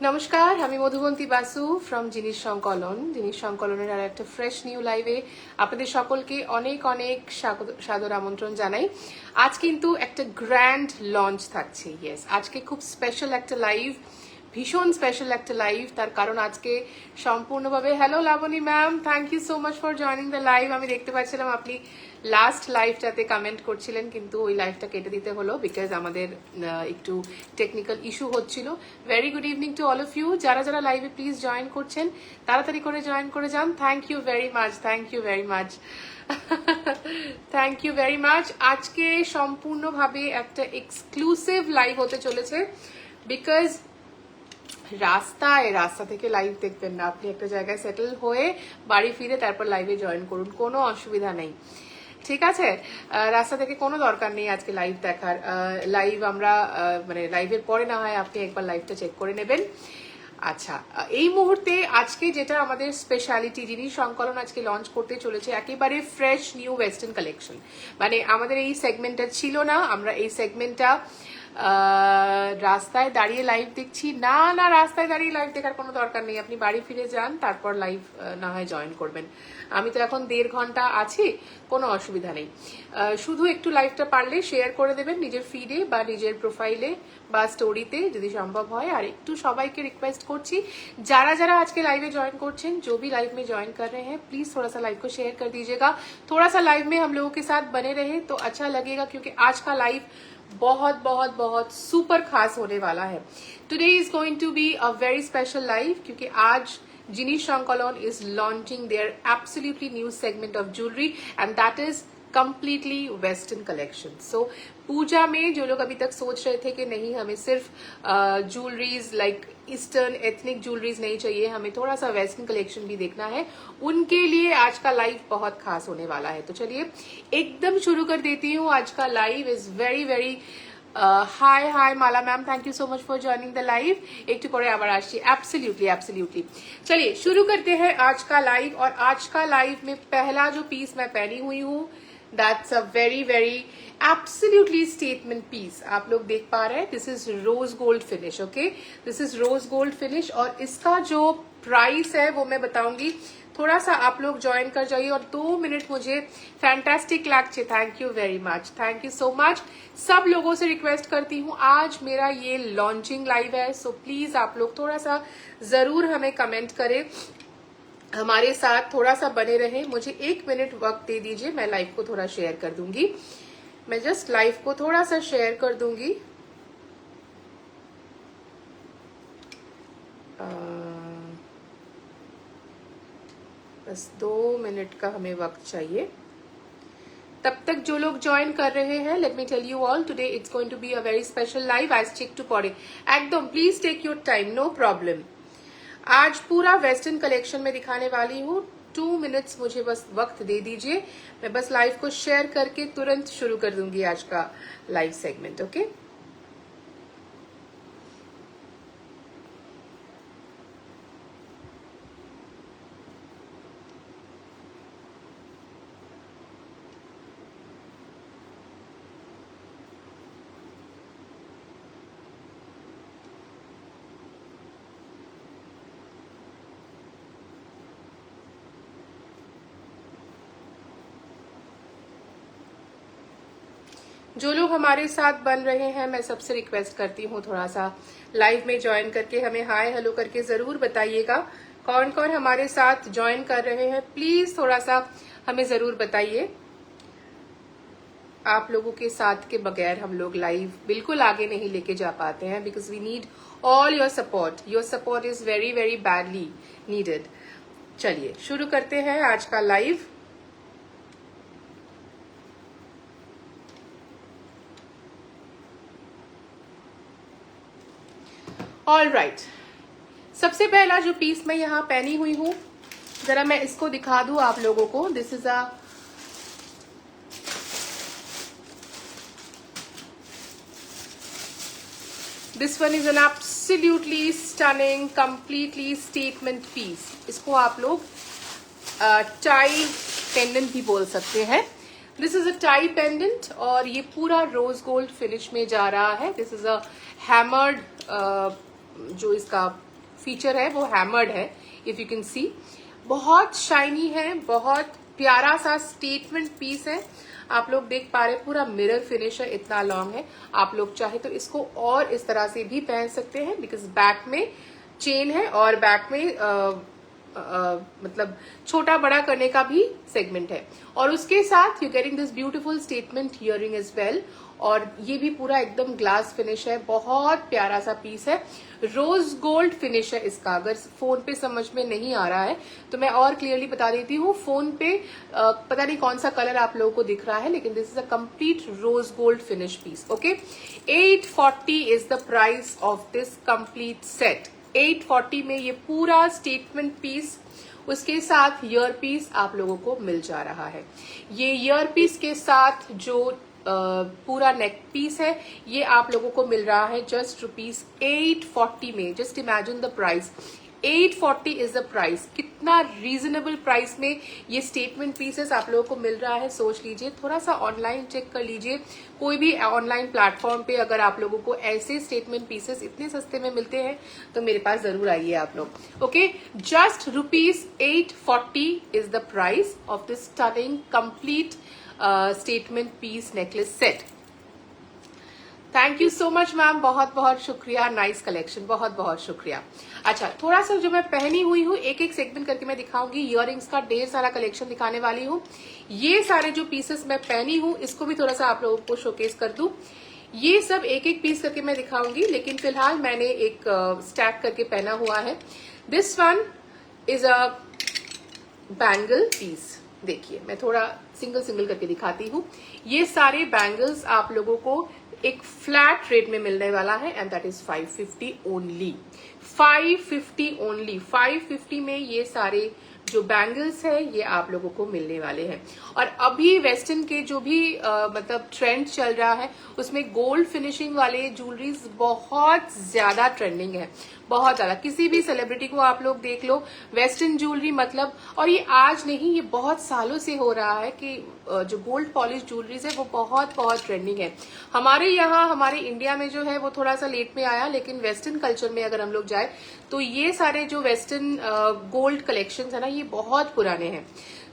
নমস্কার, আমি মধুবন্তী বাসু ফ্রম জিনিস সংকলনের আর একটা ফ্রেশ নিউ লাইভে আপনাদের সকলকে অনেক অনেক সাদর আমন্ত্রণ জানাই। আজ কিন্তু একটা গ্র্যান্ড লঞ্চ থাকছে। ইয়েস, আজকে খুব স্পেশাল একটা লাইভ, ভীষণ স্পেশাল একটা লাইভ। তার কারণ আজকে সম্পূর্ণভাবে hello Labani ma'am, thank you so much for joining the live. আমি দেখতে পাচ্ছিলাম আপনি লাস্ট লাইভটাতে কমেন্ট করছিলেন, কিন্তু ওই লাইভটা কেটে দিতে হলো বিকজ আমাদের একটু টেকনিক্যাল ইস্যু হচ্ছিল। Very good evening to all of you. যারা যারা লাইভে প্লিজ জয়েন করছেন তাড়াতাড়ি করে জয়েন করে যান। Thank you very much, thank you very much, thank you very much. আজকে সম্পূর্ণভাবে একটা এক্সক্লুসিভ লাইভ হতে চলেছে বিকজ রাস্তা থেকে লাইভ দেখবেন না, আপনি একটা জায়গায় সেটেল হয়ে বাড়ি ফিরে তারপর লাইভে জয়েন করুন, কোনো অসুবিধা নেই, ঠিক আছে? রাস্তা থেকে কোনো দরকার নেই আজকে লাইভ দেখার। লাইভ আমরা মানে লাইভের পরে না হয় আপনি একবার লাইভটা চেক করে নেবেন। আচ্ছা, এই মুহূর্তে আজকে যেটা আমাদের স্পেশালিটি, জিনিস সংকলন আজকে লঞ্চ করতে চলেছে একেবারে ফ্রেশ নিউ ওয়েস্টার্ন কালেকশন। মানে আমাদের এই সেগমেন্টটা ছিল না, আমরা এই সেগমেন্টটা রাস্তায় দাঁড়িয়ে লাইভ দেখছি না। না, রাস্তায় দাঁড়িয়ে লাইভ দেখার কোনো দরকার নেই, আপনি বাড়ি ফিরে যান তারপর লাইভ না হয় জয়েন করবেন। আমি তো এখন 1.5 ঘন্টা আছি, কোনো অসুবিধা নেই। শুধু একটু লাইভটা পারলে শেয়ার করে দেবেন নিজের ফিডে বা নিজের প্রোফাইলে বা স্টোরিতে যদি সম্ভব হয়। আর একটু সবাইকে रिक्वेस्ट করছি, যারা যারা আজকে লাइवे ज्वाइन করছেন, जो भी लाइव में ज्वाइन कर रहे हैं, प्लीज थोड़ा सा लाइव को शेयर कर दीजिएगा। थोड़ा सा लाइव में हम लोगों के साथ बने रहे तो अच्छा लगेगा, क्योंकि आज का लाइव बहुत बहुत बहुत सुपर खास होने वाला है। Today is going to be a very special live, क्योंकि आज Jinish Sankalan is launching there absolutely new segment of jewellery and that is completely western collection. So Puja में जो लोग अभी तक सोच रहे थे कि नहीं हमें सिर्फ jewelleries like eastern ethnic jewelleries नहीं चाहिए, हमें थोड़ा सा वेस्टर्न कलेक्शन भी देखना है, उनके लिए आज का लाइव बहुत खास होने वाला है। तो चलिए एकदम शुरू कर देती हूँ। आज का live is very very hi hi Mala ma'am, thank you so much for joining the live. एक टू परे आवर आशी, एब्सोल्युटली एब्सोल्युटली। चलिए शुरू करते हैं आज का लाइव। और आज का लाइव में पहला जो पीस मैं पहनी हुई हूँ, that's a very very absolutely statement piece. आप लोग देख पा रहे हैं, this is rose gold finish. Okay, this is rose gold finish. और इसका जो प्राइस है वो मैं बताऊंगी, थोड़ा सा आप लोग ज्वाइन कर जाइए। और 2 मिनट मुझे फैंटास्टिक लागছে, thank you very much, thank you so much. सब लोगों से रिक्वेस्ट करती हूँ, आज मेरा ये लॉन्चिंग लाइव है, सो प्लीज आप लोग थोड़ा सा जरूर हमें कमेंट करें, हमारे साथ थोड़ा सा बने रहें। मुझे 1 मिनट वक्त दे दीजिए, मैं लाइव को थोड़ा शेयर कर दूंगी। मैं जस्ट लाइव को थोड़ा सा शेयर कर दूंगी। बस 2 मिनट का हमें वक्त चाहिए। तब तक जो लोग ज्वाइन कर रहे हैं, let me tell you all, today it's going to be a very special live. आज चेक टू पड़े एकदम, please take your time, no problem. आज पूरा वेस्टर्न कलेक्शन में दिखाने वाली हूँ। 2 मिनट्स मुझे बस वक्त दे दीजिए, मैं बस लाइव को शेयर करके तुरंत शुरू कर दूंगी आज का लाइव सेगमेंट। ओके, जो लोग हमारे साथ बन रहे हैं, मैं सबसे रिक्वेस्ट करती हूँ थोड़ा सा लाइव में ज्वाइन करके हमें हाय हेलो करके जरूर बताइएगा कौन कौन हमारे साथ ज्वाइन कर रहे हैं। प्लीज थोड़ा सा हमें जरूर बताइए। आप लोगों के साथ के बगैर हम लोग लाइव बिल्कुल आगे नहीं लेके जा पाते हैं, because we need all your support. Your support is very very badly needed. चलिए शुरू करते हैं आज का लाइव। ऑल राइट, सबसे पहला जो पीस मैं यहाँ पहनी हुई हूँ, जरा मैं इसको दिखा दूं आप लोगों को। This is a this one is an absolutely stunning completely statement piece. इसको आप लोग टाई पेंडेंट भी बोल सकते हैं। This is a tie pendant और ये पूरा रोज गोल्ड फिनिश में जा रहा है। दिस इज अ हैमर्ड जो इसका फीचर है वो हैमर्ड है, इफ यू कैन सी। बहुत शाइनी है, बहुत प्यारा सा स्टेटमेंट पीस है। आप लोग देख पा रहे हैं पूरा मिरर फिनिश है, इतना लॉन्ग है। आप लोग चाहे तो इसको और इस तरह से भी पहन सकते हैं, बिकॉज बैक में चेन है और बैक में मतलब छोटा बड़ा करने का भी सेगमेंट है। और उसके साथ you getting this beautiful statement earring as well. और ये भी पूरा एकदम ग्लास फिनिश है, बहुत प्यारा सा पीस है। रोज गोल्ड फिनिश है इसका। अगर फोन पे समझ में नहीं आ रहा है तो मैं और क्लियरली बता देती हूँ। फोन पे पता नहीं कौन सा कलर आप लोगों को दिख रहा है, लेकिन this is a complete rose gold finish piece. Okay, 840 is the price of this complete set. 840 में ये पूरा स्टेटमेंट पीस, उसके साथ ईयर पीस आप लोगों को मिल जा रहा है। ये ईयर पीस के साथ जो पूरा नेक पीस है ये आप लोगों को मिल रहा है जस्ट रुपीज 840 में। Just imagine the price, 840 is the price. कितना रीजनेबल प्राइस में ये स्टेटमेंट पीसेस आप लोगों को मिल रहा है, सोच लीजिए। थोड़ा सा ऑनलाइन चेक कर लीजिए, कोई भी ऑनलाइन प्लेटफॉर्म पे अगर आप लोगों को ऐसे स्टेटमेंट पीसेस इतने सस्ते में मिलते हैं तो मेरे पास जरूर आइए आप लोग। Okay, just rupees 840 is the price of this stunning complete statement piece necklace set. Thank you so much ma'am, बहुत बहुत शुक्रिया। नाइस कलेक्शन, बहुत बहुत शुक्रिया। अच्छा, थोड़ा सा जो मैं पहनी हुई हूँ एक एक सेगमेंट करके मैं दिखाऊंगी। इयररिंग्स का ढेर सारा कलेक्शन दिखाने वाली हूँ। ये सारे जो पीसेस मैं पहनी हूँ इसको भी थोड़ा सा आप लोगों को शोकेस कर दूं। ये सब एक एक पीस करके मैं दिखाऊंगी, लेकिन फिलहाल मैंने एक स्टैक करके पहना हुआ है। This one is a bangle piece. देखिए, मैं थोड़ा सिंगल सिंगल करके दिखाती हूँ। ये सारे बैंगल्स आप लोगों को एक फ्लैट रेट में मिलने वाला है and that is 550 only. 550 only. 550 में ये सारे जो बैंगल्स है ये आप लोगों को मिलने वाले हैं। और अभी वेस्टर्न के जो भी मतलब ट्रेंड चल रहा है उसमें गोल्ड फिनिशिंग वाले ज्वेलरीज बहुत ज्यादा ट्रेंडिंग है, बहुत ज्यादा। किसी भी सेलिब्रिटी को आप लोग देख लो, वेस्टर्न ज्वेलरी मतलब, और ये आज नहीं, ये बहुत सालों से हो रहा है कि जो गोल्ड पॉलिश ज्वेलरीज है वो बहुत बहुत ट्रेंडिंग है। हमारे यहाँ, हमारे इंडिया में जो है वो थोड़ा सा लेट में आया, लेकिन वेस्टर्न कल्चर में अगर हम लोग जाए तो ये सारे जो वेस्टर्न गोल्ड कलेक्शंस है ना ये बहुत पुराने हैं।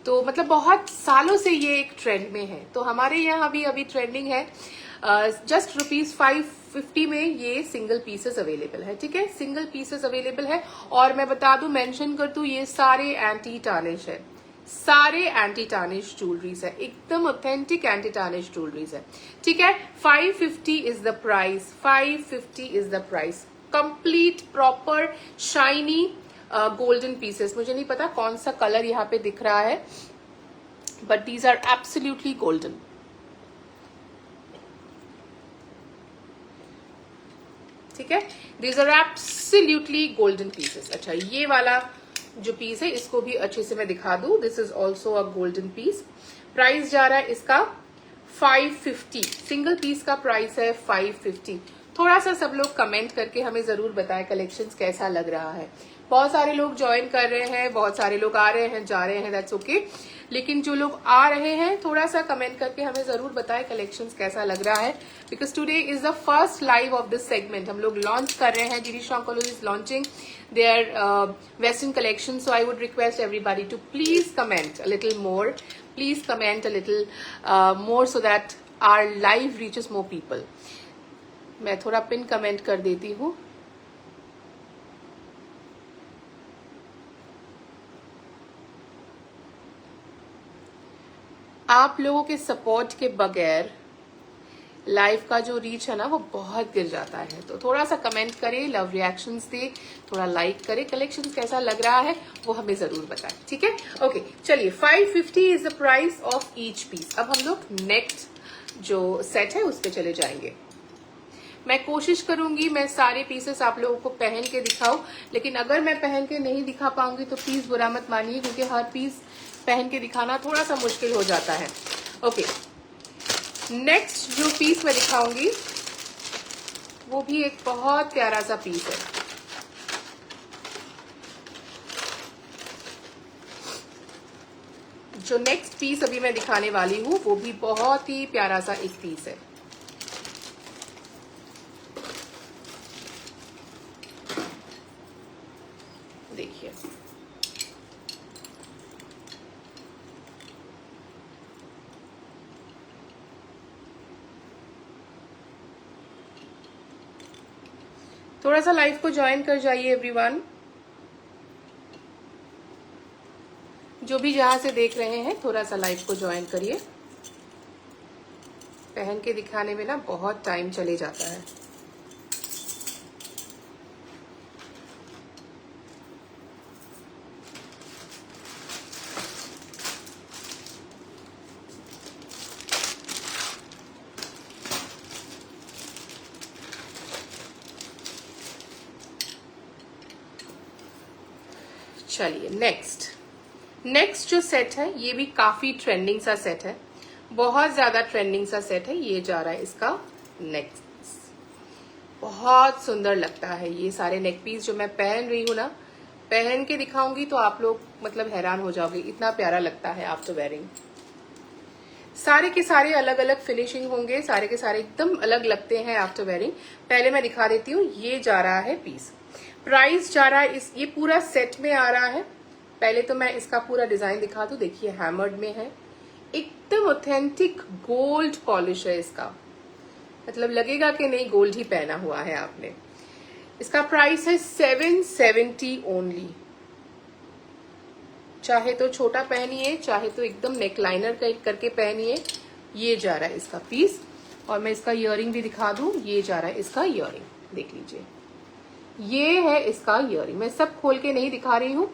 तो मतलब बहुत सालों से ये एक ट्रेंड में है। तो हमारे यहाँ भी अभी ट्रेंडिंग है। जस्ट रुपीज 550 में ये सिंगल पीसेस अवेलेबल है। ठीक है, सिंगल पीसेस अवेलेबल है। और मैं बता दूं, मेंशन कर दूं, ये सारे एंटी टार्निश है, सारे एंटी टार्निश ज्वेलरीज है, एकदम ऑथेंटिक एंटी टार्निश ज्वेलरीज है। ठीक है, 550 is the price. 550 is the price. Complete proper shiny golden pieces. मुझे नहीं पता कौन सा कलर यहाँ पे दिख रहा है, but these are absolutely golden. ठीक है, these are absolutely golden pieces. अच्छा, ये वाला जो पीस है इसको भी अच्छे से मैं दिखा दूं। This is also a golden piece. Price जा रहा है इसका 550। सिंगल पीस का प्राइस है 550। थोड़ा सा सब लोग कमेंट करके हमें जरूर बताएं कलेक्शंस कैसा लग रहा है। बहुत सारे लोग ज्वाइन कर रहे हैं, बहुत सारे लोग आ रहे हैं, जा रहे हैं, दैट्स ओके। लेकिन जो लोग आ रहे हैं थोड़ा सा कमेंट करके हमें जरूर बताएं कलेक्शंस कैसा लग रहा है, because today is the first live of this segment. हम लोग लॉन्च कर रहे हैं, जीडी Sankalan is launching their western collection, so I would request everybody to please comment a little more, please comment a little more so that our live reaches more people. मैं थोड़ा pin comment कर देती हूँ। आप लोगों के सपोर्ट के बगैर लाइव का जो रीच है ना वो बहुत गिर जाता है, तो थोड़ा सा कमेंट करें, लव रिएक्शंस दे, थोड़ा लाइक करें, कलेक्शंस कैसा लग रहा है वो हमें जरूर बताएं। ठीक है, ओके, चलिए 550 is the price of each piece. अब हम लोग नेक्स्ट जो सेट है उस पर चले जाएंगे। मैं कोशिश करूंगी मैं सारे पीसेस आप लोगों को पहन के दिखाऊं, लेकिन अगर मैं पहन के नहीं दिखा पाऊंगी तो प्लीज बुरा मत मानिए, क्योंकि हर पीस पहन के दिखाना थोड़ा सा मुश्किल हो जाता है। ओके, नेक्स्ट जो पीस मैं दिखाऊंगी वो भी एक बहुत प्यारा सा पीस है। जो नेक्स्ट पीस अभी मैं दिखाने वाली हूं वो भी बहुत ही प्यारा सा एक पीस है। देखिए थोड़ा सा लाइव को ज्वाइन कर जाइए एवरीवन, जो भी जहां से देख रहे हैं थोड़ा सा लाइव को ज्वाइन करिए। पहन के दिखाने में ना बहुत टाइम चले जाता है। चलिए नेक्स्ट जो सेट है ये भी काफी ट्रेंडिंग सा सेट है, बहुत ज्यादा ट्रेंडिंग सा सेट है। ये जा रहा है इसका नेक, बहुत सुंदर लगता है। ये सारे नेक पीस जो मैं पहन रही हूँ ना, पहन के दिखाऊंगी तो आप लोग मतलब हैरान हो जाओगे, इतना प्यारा लगता है आफ्टर वेयरिंग। सारे के सारे अलग अलग फिनिशिंग होंगे, सारे के सारे एकदम अलग लगते हैं आफ्टर वेयरिंग। पहले मैं दिखा देती हूँ, ये जा रहा है पीस, प्राइस जा रहा है ये पूरा सेट में आ रहा है। पहले तो मैं इसका पूरा डिजाइन दिखा दूं, देखिए हैमर्ड में है, एकदम ऑथेंटिक गोल्ड पॉलिश है इसका, मतलब लगेगा कि नहीं गोल्ड ही पहना हुआ है आपने। इसका प्राइस है 770 ओनली। चाहे तो छोटा पहनिए, चाहे तो एकदम नेक लाइनर करके पहनिए। ये जा रहा है इसका पीस, और मैं इसका इयरिंग भी दिखा दूं। ये जा रहा है इसका इयरिंग, देख लीजिए, ये है इसका इयरिंग। मैं सब खोल के नहीं दिखा रही हूँ,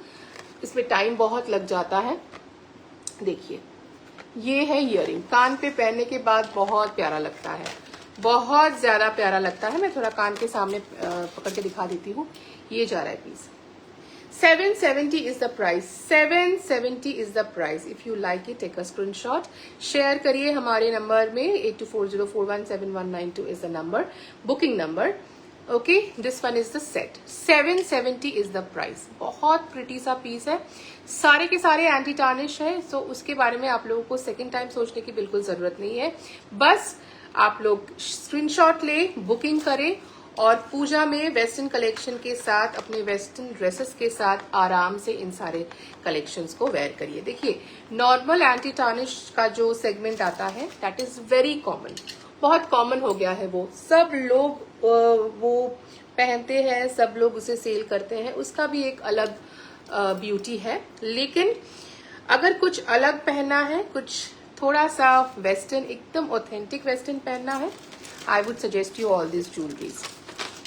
इसमें टाइम बहुत लग जाता है। देखिए ये है इयरिंग, कान पे पहनने के बाद बहुत प्यारा लगता है, बहुत ज्यादा प्यारा लगता है। मैं थोड़ा कान के सामने पकड़ के दिखा देती हूँ। ये जा रहा है piece, 770 is the price, 770 is the price. If you like it, take a screenshot, share करिए हमारे नंबर में 8240417192 is the number, booking number. Okay, this one is the set, 770 is the price. बहुत प्रिटी सा piece है, सारे के सारे anti tarnish है, सो उसके बारे में आप लोगों को सेकेंड टाइम सोचने की बिल्कुल जरूरत नहीं है। बस आप लोग स्क्रीनशॉट ले, बुकिंग करें, और पूजा में वेस्टर्न कलेक्शन के साथ, अपने वेस्टर्न ड्रेसेस के साथ आराम से इन सारे कलेक्शंस को वेयर करिए। देखिए नॉर्मल एंटी टार्निश का जो सेगमेंट आता है दैट इज वेरी कॉमन, बहुत कॉमन हो गया है, वो सब लोग वो पहनते हैं, सब लोग उसे सेल करते हैं, उसका भी एक अलग ब्यूटी है। लेकिन अगर कुछ अलग पहनना है, कुछ थोड़ा सा वेस्टर्न, एकदम ऑथेंटिक वेस्टर्न पहनना है, I would suggest you all this jewelleries.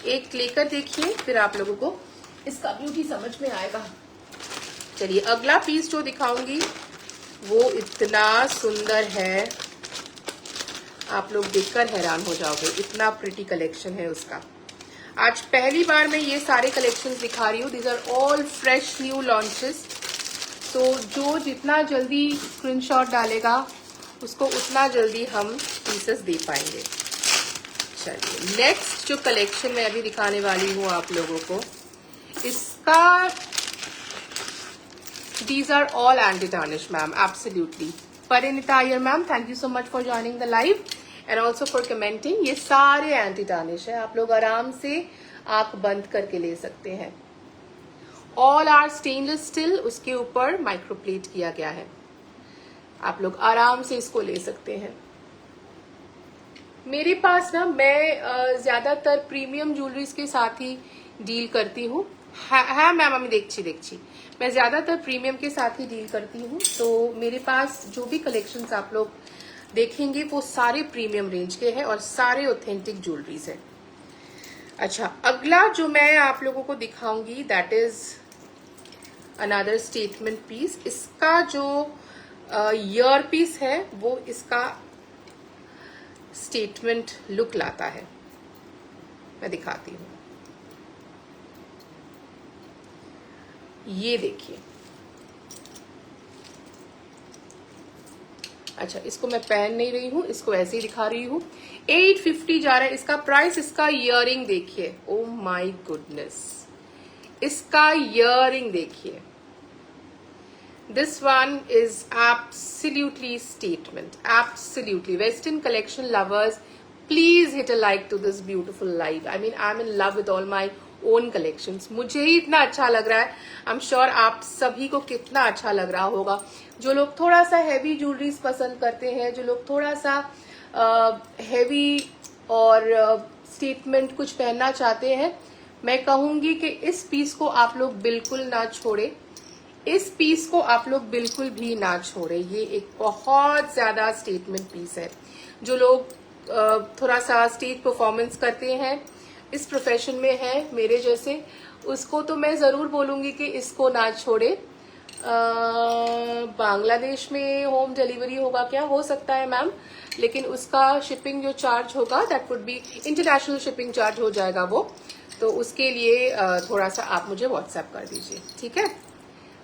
एक लेकर देखिए, फिर आप लोगों को इसका ब्यूटी समझ में आएगा। चलिए अगला पीस जो दिखाऊंगी वो इतना सुंदर है, आप लोग देखकर हैरान हो जाओगे, इतना प्रिटी कलेक्शन है उसका। आज पहली बार मैं ये सारे कलेक्शंस दिखा रही हूँ, these are all fresh new launches. तो जो जितना जल्दी स्क्रीनशॉट डालेगा उसको उतना जल्दी हम पीसेस दे पाएंगे। चलिए नेक्स्ट जो कलेक्शन मैं अभी दिखाने वाली हूँ आप लोगों को, इसका these are all anti tarnish ma'am, absolutely. Parineeta Iyer ma'am, thank you so much for joining the live and also for commenting. ये सारे एंटी टार्निश है, आप लोग आराम से आंख बंद करके ले सकते हैं। ऑल आर स्टेनलेस स्टील, उसके ऊपर माइक्रोप्लेट किया गया है, आप लोग आराम से इसको ले सकते हैं। मेरे पास ना, मैं ज्यादातर प्रीमियम ज्वेलरीज के साथ ही डील करती हूँ। हाँ मैम, আমি देखी मैं ज्यादातर प्रीमियम के साथ ही डील करती हूँ। तो मेरे पास जो भी कलेक्शंस आप लोग देखेंगे वो सारे प्रीमियम रेंज के हैं और सारे ऑथेंटिक ज्वेलरीज है। अच्छा, अगला जो मैं आप लोगों को दिखाऊंगी that is another statement piece. इसका जो ईयर पीस है वो इसका स्टेटमेंट लुक लाता है, मैं दिखाती हूँ। ये देखिए, अच्छा इसको मैं पहन नहीं रही हूँ, इसको ऐसे ही दिखा रही हूँ। 850 जा रहा है इसका प्राइस। इसका इयरिंग देखिए, ओ माय गुडनेस, इसका इयरिंग देखिए, this one is absolutely statement, absolutely. Western collection lovers, please hit a like to this beautiful live. I mean, I'm in love with all my own collections. मुझे ही इतना अच्छा लग रहा है, I am sure आप सभी को कितना अच्छा लग रहा होगा। जो लोग थोड़ा सा हैवी ज्वेलरीज पसंद करते हैं, जो लोग थोड़ा सा हैवी और स्टेटमेंट कुछ पहनना चाहते हैं, मैं कहूंगी कि इस पीस को आप लोग बिल्कुल ना छोड़े, इस पीस को आप लोग बिल्कुल भी ना छोड़े। ये एक बहुत ज्यादा स्टेटमेंट पीस है। जो लोग थोड़ा सा स्टेज परफॉर्मेंस करते हैं, इस प्रोफेशन में है मेरे जैसे, उसको तो मैं जरूर बोलूंगी कि इसको ना छोड़े। बांग्लादेश में होम डिलीवरी होगा क्या? हो सकता है मैम, लेकिन उसका शिपिंग जो चार्ज होगा that would be international shipping charge हो जाएगा वो, तो उसके लिए थोड़ा सा आप मुझे व्हाट्सएप कर दीजिए, ठीक है।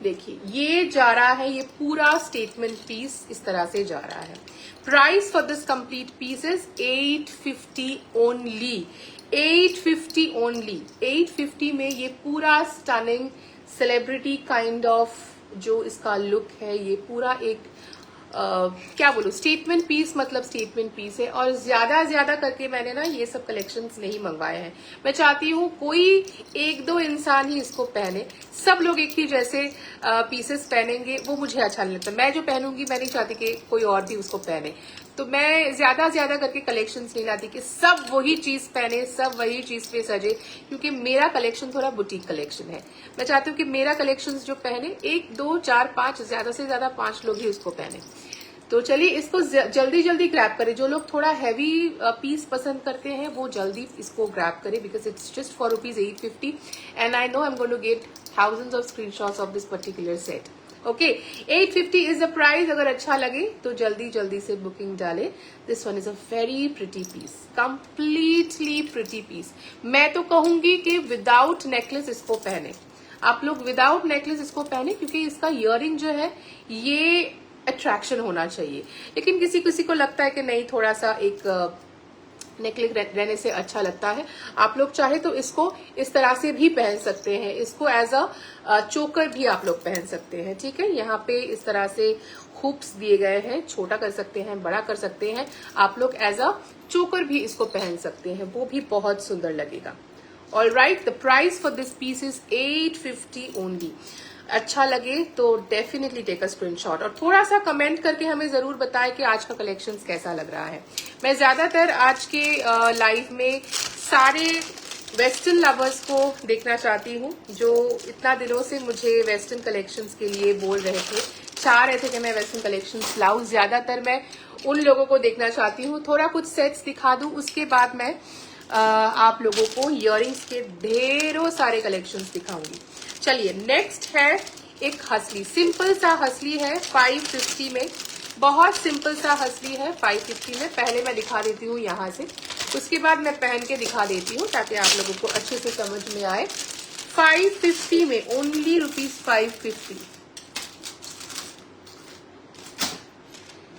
देखिए ये जा रहा है, ये पूरा स्टेटमेंट पीस इस तरह से जा रहा है। Price for this complete piece is 850 only, 850 only. 850 में ये पूरा स्टनिंग सेलिब्रिटी काइंड ऑफ जो इसका लुक है, ये पूरा एक क्या बोलूं, स्टेटमेंट पीस, मतलब स्टेटमेंट पीस है। और ज्यादा करके मैंने ना ये सब कलेक्शंस नहीं मंगवाए हैं। मैं चाहती हूँ कोई एक दो इंसान ही इसको पहने, सब लोग एक ही जैसे पीसेस पहनेंगे वो मुझे अच्छा नहीं लगता। मैं जो पहनूंगी मैं नहीं चाहती कि कोई और भी उसको पहने, तो मैं ज्यादा करके कलेक्शंस नहीं लाती कि सब वही चीज पहने, सब वही चीज पे सजे, क्योंकि मेरा कलेक्शन थोड़ा बुटीक कलेक्शन है। मैं चाहती हूँ कि मेरा कलेक्शन जो पहने 1 2 4 5, ज्यादा से ज्यादा 5 लोग ही उसको पहने। तो चलिए इसको जल्दी ग्रैब करें। जो लोग थोड़ा हैवी पीस पसंद करते हैं वो जल्दी इसको ग्रैब करें, because it's just for ₹850 and I know I am going to get thousands of screenshots of this particular set. Okay, 850 is the price. अगर अच्छा लगे तो जल्दी से बुकिंग डाले। This one is a very pretty piece, completely pretty piece. मैं तो कहूंगी कि विदाउट नेकलेस इसको पहने, आप लोग विदाउट नेकलेस इसको पहने, क्योंकि इसका इयरिंग जो है ये अट्रैक्शन होना चाहिए। लेकिन किसी को लगता है कि नहीं, थोड़ा सा एक नेकलेस रहने से अच्छा लगता है। आप लोग चाहे तो इसको इस तरह से भी पहन सकते हैं, इसको एज अ चोकर भी आप लोग पहन सकते हैं, ठीक है। यहाँ पे इस तरह से हुक्स दिए गए हैं, छोटा कर सकते हैं, बड़ा कर सकते हैं, आप लोग एज अ चोकर भी इसको पहन सकते हैं, वो भी बहुत सुंदर लगेगा। All right, the price for this piece is 850 only. अच्छा लगे तो डेफिनेटली टेक अ स्क्रीनशॉट और थोड़ा सा कमेंट करके हमें जरूर बताएं कि आज का कलेक्शन कैसा लग रहा है। मैं ज्यादातर आज के लाइव में सारे वेस्टर्न लवर्स को देखना चाहती हूँ, जो इतना दिनों से मुझे वेस्टर्न कलेक्शंस के लिए बोल रहे थे, चाह रहे थे कि मैं वेस्टर्न कलेक्शंस लाऊं। ज्यादातर मैं उन लोगों को देखना चाहती हूँ। थोड़ा कुछ सेट्स दिखा दूं, उसके बाद मैं आप लोगों को इयरिंग्स के ढेरों सारे कलेक्शंस दिखाऊंगी। चलिए नेक्स्ट है एक हसली, सिंपल सा हसली है 550 में, बहुत सिंपल सा हसली है 550 में। पहले मैं दिखा देती हूँ यहाँ से, उसके बाद मैं पहन के दिखा देती हूँ ताकि आप लोगों को अच्छे से समझ में आए। 550 में ओनली ₹550,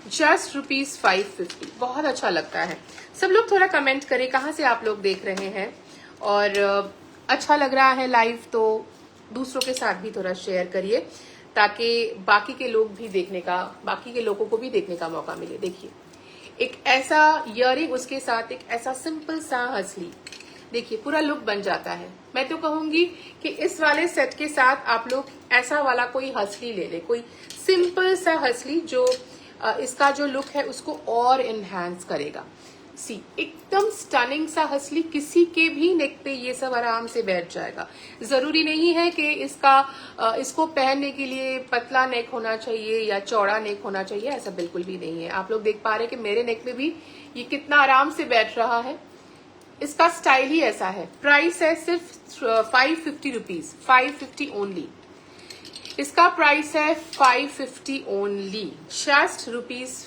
जस्ट ₹550, बहुत अच्छा लगता है। सब लोग थोड़ा कमेंट करें कहाँ से आप लोग देख रहे हैं, और अच्छा लग रहा है लाइव तो दूसरों के साथ भी थोड़ा शेयर करिए ताकि बाकी के लोग भी देखने का, बाकी के लोगों को भी देखने का मौका मिले। देखिए एक ऐसा इयरिंग, उसके साथ एक ऐसा सिंपल सा हसली, देखिए पूरा लुक बन जाता है। मैं तो कहूंगी कि इस वाले सेट के साथ आप लोग ऐसा वाला कोई हसली ले ले, कोई सिंपल सा हसली जो इसका जो लुक है उसको और एनहांस करेगा। सी एकदम स्टनिंग सा हसली, किसी के भी नेक पे ये सब आराम से बैठ जाएगा। जरूरी नहीं है कि इसको पहनने के लिए पतला नेक होना चाहिए या चौड़ा नेक होना चाहिए, ऐसा बिल्कुल भी नहीं है। आप लोग देख पा रहे हैं कि मेरे नेक पे भी ये कितना आराम से बैठ रहा है, इसका स्टाइल ही ऐसा है। प्राइस है सिर्फ ₹550, 550 ओनली। इसका प्राइस है 550 ओनली, जस्ट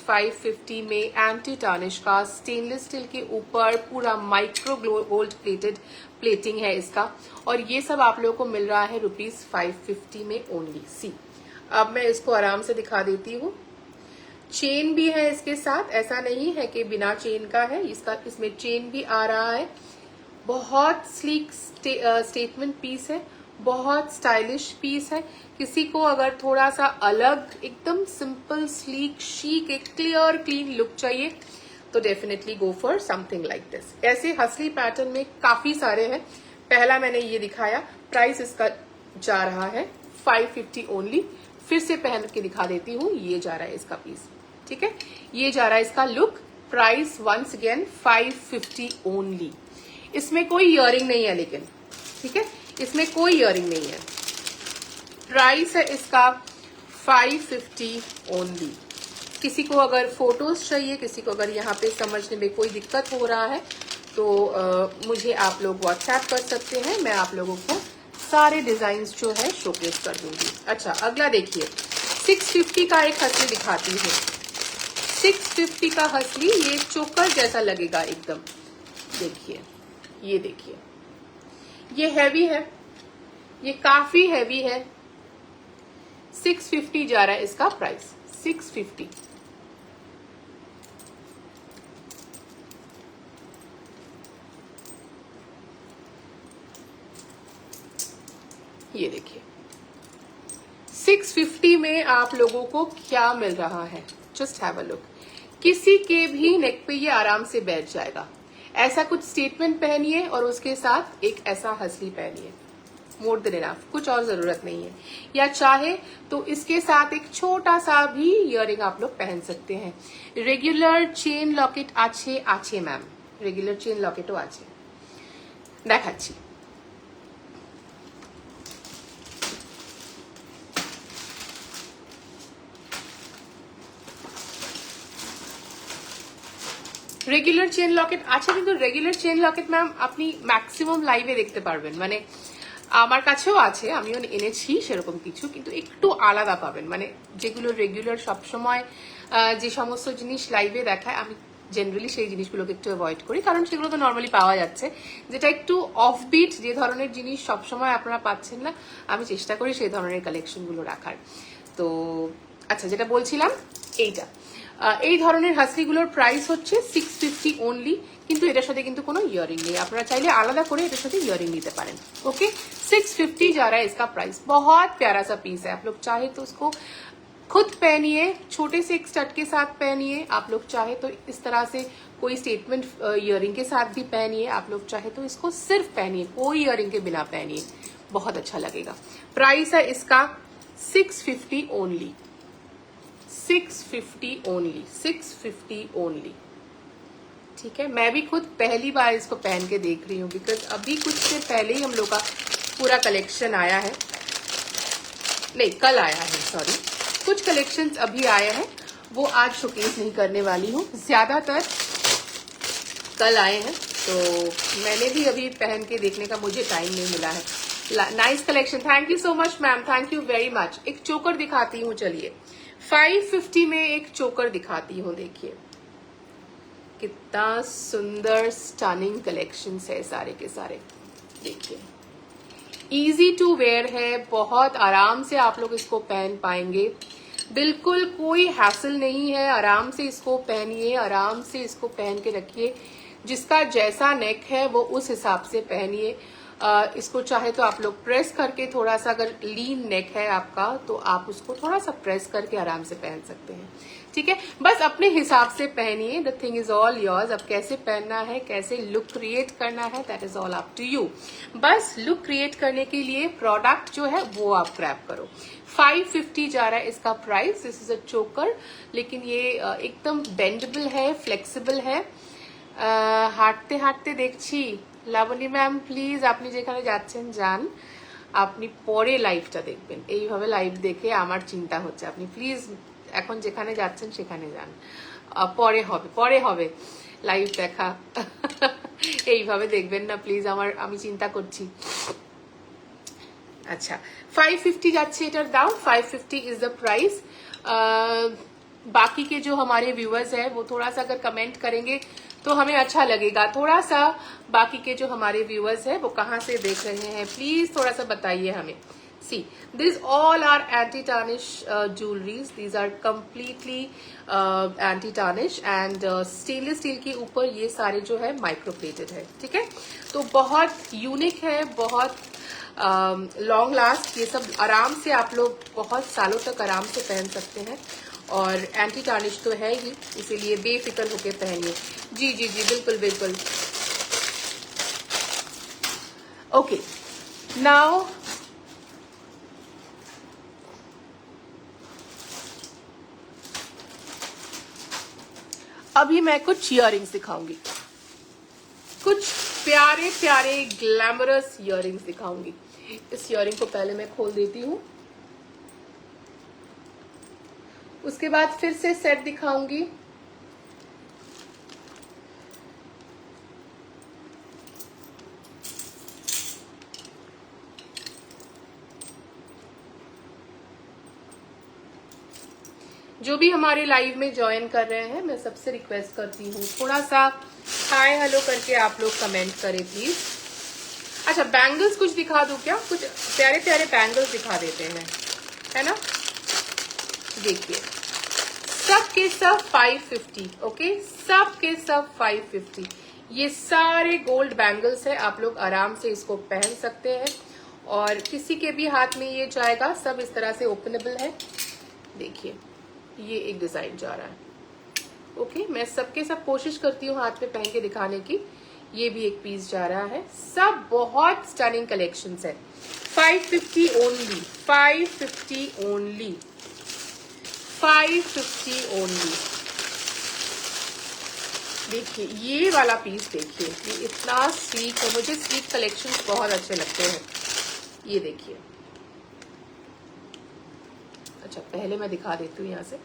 ₹550 में एंटी टार्निश का स्टेनलेस स्टील के ऊपर पूरा माइक्रो गोल्ड प्लेटेड प्लेटिंग है इसका, और ये सब आप लोगों को मिल रहा है ₹550 में ओनली। सी अब मैं इसको आराम से दिखा देती हूँ। चेन भी है इसके साथ, ऐसा नहीं है कि बिना चेन का है, इसमें चेन भी आ रहा है। बहुत स्लीक स्टेटमेंट पीस है, बहुत स्टाइलिश पीस है। किसी को अगर थोड़ा सा अलग, एकदम सिंपल स्लीक शीक, एक क्लियर क्लीन लुक चाहिए तो definitely go for something like this. ऐसे हसली पैटर्न में काफी सारे हैं, पहला मैंने ये दिखाया, प्राइस इसका जा रहा है 550 ओनली। फिर से पहन के दिखा देती हूँ, ये जा रहा है इसका पीस, ठीक है, ये जा रहा है इसका look. Price once again 550 only. इसमें कोई इयरिंग नहीं है लेकिन, ठीक है, इसमें कोई इयरिंग नहीं है। प्राइस है इसका 550 ओनली। किसी को अगर फोटोज चाहिए, किसी को अगर यहाँ पे समझने में कोई दिक्कत हो रहा है तो मुझे आप लोग व्हाट्सएप कर सकते हैं, मैं आप लोगों को सारे डिजाइन्स जो है शोकेस कर दूंगी। अच्छा, अगला देखिए, 650 का एक हसली दिखाती हूँ। 650 का हसली, ये चोकर जैसा लगेगा एकदम। देखिए, ये देखिए, ये हैवी है, ये काफी हैवी है। 650 जा रहा है इसका प्राइस, 650। ये देखिए 650 में आप लोगों को क्या मिल रहा है, जस्ट हैव अ लुक। किसी के भी नेक पे ये आराम से बैठ जाएगा। ऐसा कुछ स्टेटमेंट पहनिए और उसके साथ एक ऐसा हसली पहनिए, मोर देन इनफ, कुछ और जरूरत नहीं है। या चाहे तो इसके साथ एक छोटा सा भी इयरिंग आप लोग पहन सकते हैं। रेगुलर चेन लॉकेट आछे मैम, रेगुलर चेन लॉकेटও আছে, দেখাচ্ছি। রেগুলার চেন লকেট আছে, কিন্তু রেগুলার চেন লকেট ম্যাম আপনি ম্যাক্সিমাম লাইভে দেখতে পারবেন, মানে আমার কাছেও আছে, আমিও এনেছি সেরকম কিছু, কিন্তু একটু আলাদা পাবেন। মানে যেগুলো রেগুলার সবসময় যে সমস্ত জিনিস লাইভে দেখায়, আমি জেনারেলি সেই জিনিসগুলোকে একটু অ্যাভয়েড করি, কারণ সেগুলো তো নর্মালি পাওয়া যাচ্ছে। যেটা একটু অফবিট, যে ধরনের জিনিস সবসময় আপনারা পাচ্ছেন না, আমি চেষ্টা করি সেই ধরনের কালেকশনগুলো রাখার। তো আচ্ছা, যেটা বলছিলাম, এইটা এই ধরনের হাসলিগুলোর প্রাইস হচ্ছে 650 ओनली, কিন্তু এটার সাথে কিন্তু কোনো ইয়ারিং নেই। আপনারা চাইলে আলাদা করে এটার সাথে ইয়ারিং নিতে পারেন। ओके, 650 जा रहा है इसका प्राइस। बहुत प्यारा सा पीस है, आप लोग चाहे तो उसको खुद पहनिए, छोटे से एक स्टड के साथ पहनिए। आप लोग चाहे तो इस तरह से कोई स्टेटमेंट इयरिंग के साथ भी पहनिए, आप लोग चाहे तो इसको सिर्फ पहनिए, कोई इयरिंग के बिना पहनिए, बहुत अच्छा लगेगा। प्राइस है इसका 650 ओनली, 650 ओनली, 650 ओनली, ठीक है। मैं भी खुद पहली बार इसको पहन के देख रही हूँ, बिकॉज अभी कुछ से पहले ही हम लोग का पूरा कलेक्शन आया है, नहीं कल आया है, सॉरी, कुछ कलेक्शंस अभी आए हैं, वो आज शोकेस नहीं करने वाली हूँ, ज्यादातर कल आए हैं, तो मैंने भी अभी पहन के देखने का मुझे टाइम नहीं मिला है। Nice collection, thank you so much ma'am, thank you very much. एक चोकर दिखाती हूँ, चलिए 550 में एक चोकर दिखाती हूँ। देखिए कितना सुंदर स्टनिंग कलेक्शंस है सारे के सारे। देखिए इजी टू वेयर है, बहुत आराम से आप लोग इसको पहन पाएंगे, बिल्कुल कोई हैसल नहीं है। आराम से इसको पहनिए, आराम से इसको पहन के रखिए। जिसका जैसा नेक है वो उस हिसाब से पहनिए। इसको चाहे तो आप लोग प्रेस करके, थोड़ा सा अगर लीन नेक है आपका तो आप उसको थोड़ा सा प्रेस करके आराम से पहन सकते हैं, ठीक है। बस अपने हिसाब से पहनिए, the thing is all yours. अब कैसे पहनना है, कैसे लुक क्रिएट करना है, that is all up to you. बस लुक क्रिएट करने के लिए प्रोडक्ट जो है वो आप ग्रैब करो। 550 जा रहा है इसका प्राइस। दिस इज अ चोकर, लेकिन ये एकदम बेंडेबल है, फ्लेक्सिबल है। হাঁটতে হাঁটতে দেখছি লাবণী ম্যাম, প্লিজ আপনি যেখানে যাচ্ছেন যান, আপনি পরে লাইভটা দেখবেন। এইভাবে লাইভ দেখে আমার চিন্তা হচ্ছে, আপনি প্লিজ এখন যেখানে যাচ্ছেন সেখানে যান, পরে হবে লাইভ দেখা। এইভাবে দেখবেন না প্লিজ, আমি চিন্তা করছি। अच्छा 550 যাচ্ছে এটার দাম, 550 इज द प्राइस। बाकी के जो हमारे व्यूअर्स है वो थोड़ा सा अगर कमेंट करेंगे तो हमें अच्छा लगेगा। थोड़ा सा बाकी के जो हमारे व्यूअर्स है वो कहाँ से देख रहे हैं, प्लीज थोड़ा सा बताइए हमें। See this all are anti tarnish jewelleries, these are completely anti tarnish and stainless steel के ऊपर ये सारे जो है माइक्रोप्लेटेड है, ठीक है। तो बहुत यूनिक है, बहुत लॉन्ग लास्ट, ये सब आराम से आप लोग बहुत सालों तक आराम से पहन सकते हैं, और एंटी टार्निश तो है ही, इसीलिए बेफिक्र होकर पहनिए। जी जी जी बिल्कुल बिल्कुल। ओके नाउ अभी मैं कुछ इयररिंग्स दिखाऊंगी, कुछ प्यारे प्यारे ग्लैमरस इयररिंग्स दिखाऊंगी। इस इयररिंग को पहले मैं खोल देती हूँ, उसके बाद फिर से सेट दिखाऊंगी। जो भी हमारे लाइव में ज्वाइन कर रहे हैं, मैं सबसे रिक्वेस्ट करती हूँ थोड़ा सा हाय हेलो करके आप लोग कमेंट करें प्लीज। अच्छा, बैंगल्स कुछ दिखा दूं क्या? कुछ प्यारे प्यारे बैंगल्स दिखा देते हैं, है ना। देखिए सब के सब 550, ओके, सब के सब 550। ये सारे गोल्ड बैंगल्स है, आप लोग आराम से इसको पहन सकते हैं और किसी के भी हाथ में ये जाएगा। सब इस तरह से ओपनेबल है। देखिए ये एक डिजाइन जा रहा है, ओके। मैं सबके सब कोशिश करती हूँ हाथ में पहन के दिखाने की। ये भी एक पीस जा रहा है। सब बहुत स्टनिंग कलेक्शंस है। 550 ओनली, 550 ओनली, 550 ओनली। देखिए ये वाला पीस देखिए, ये इतना स्लीक है। मुझे स्लीक कलेक्शंस बहुत अच्छे लगते हैं। ये देखिए, अच्छा पहले मैं दिखा देती हूँ यहाँ से।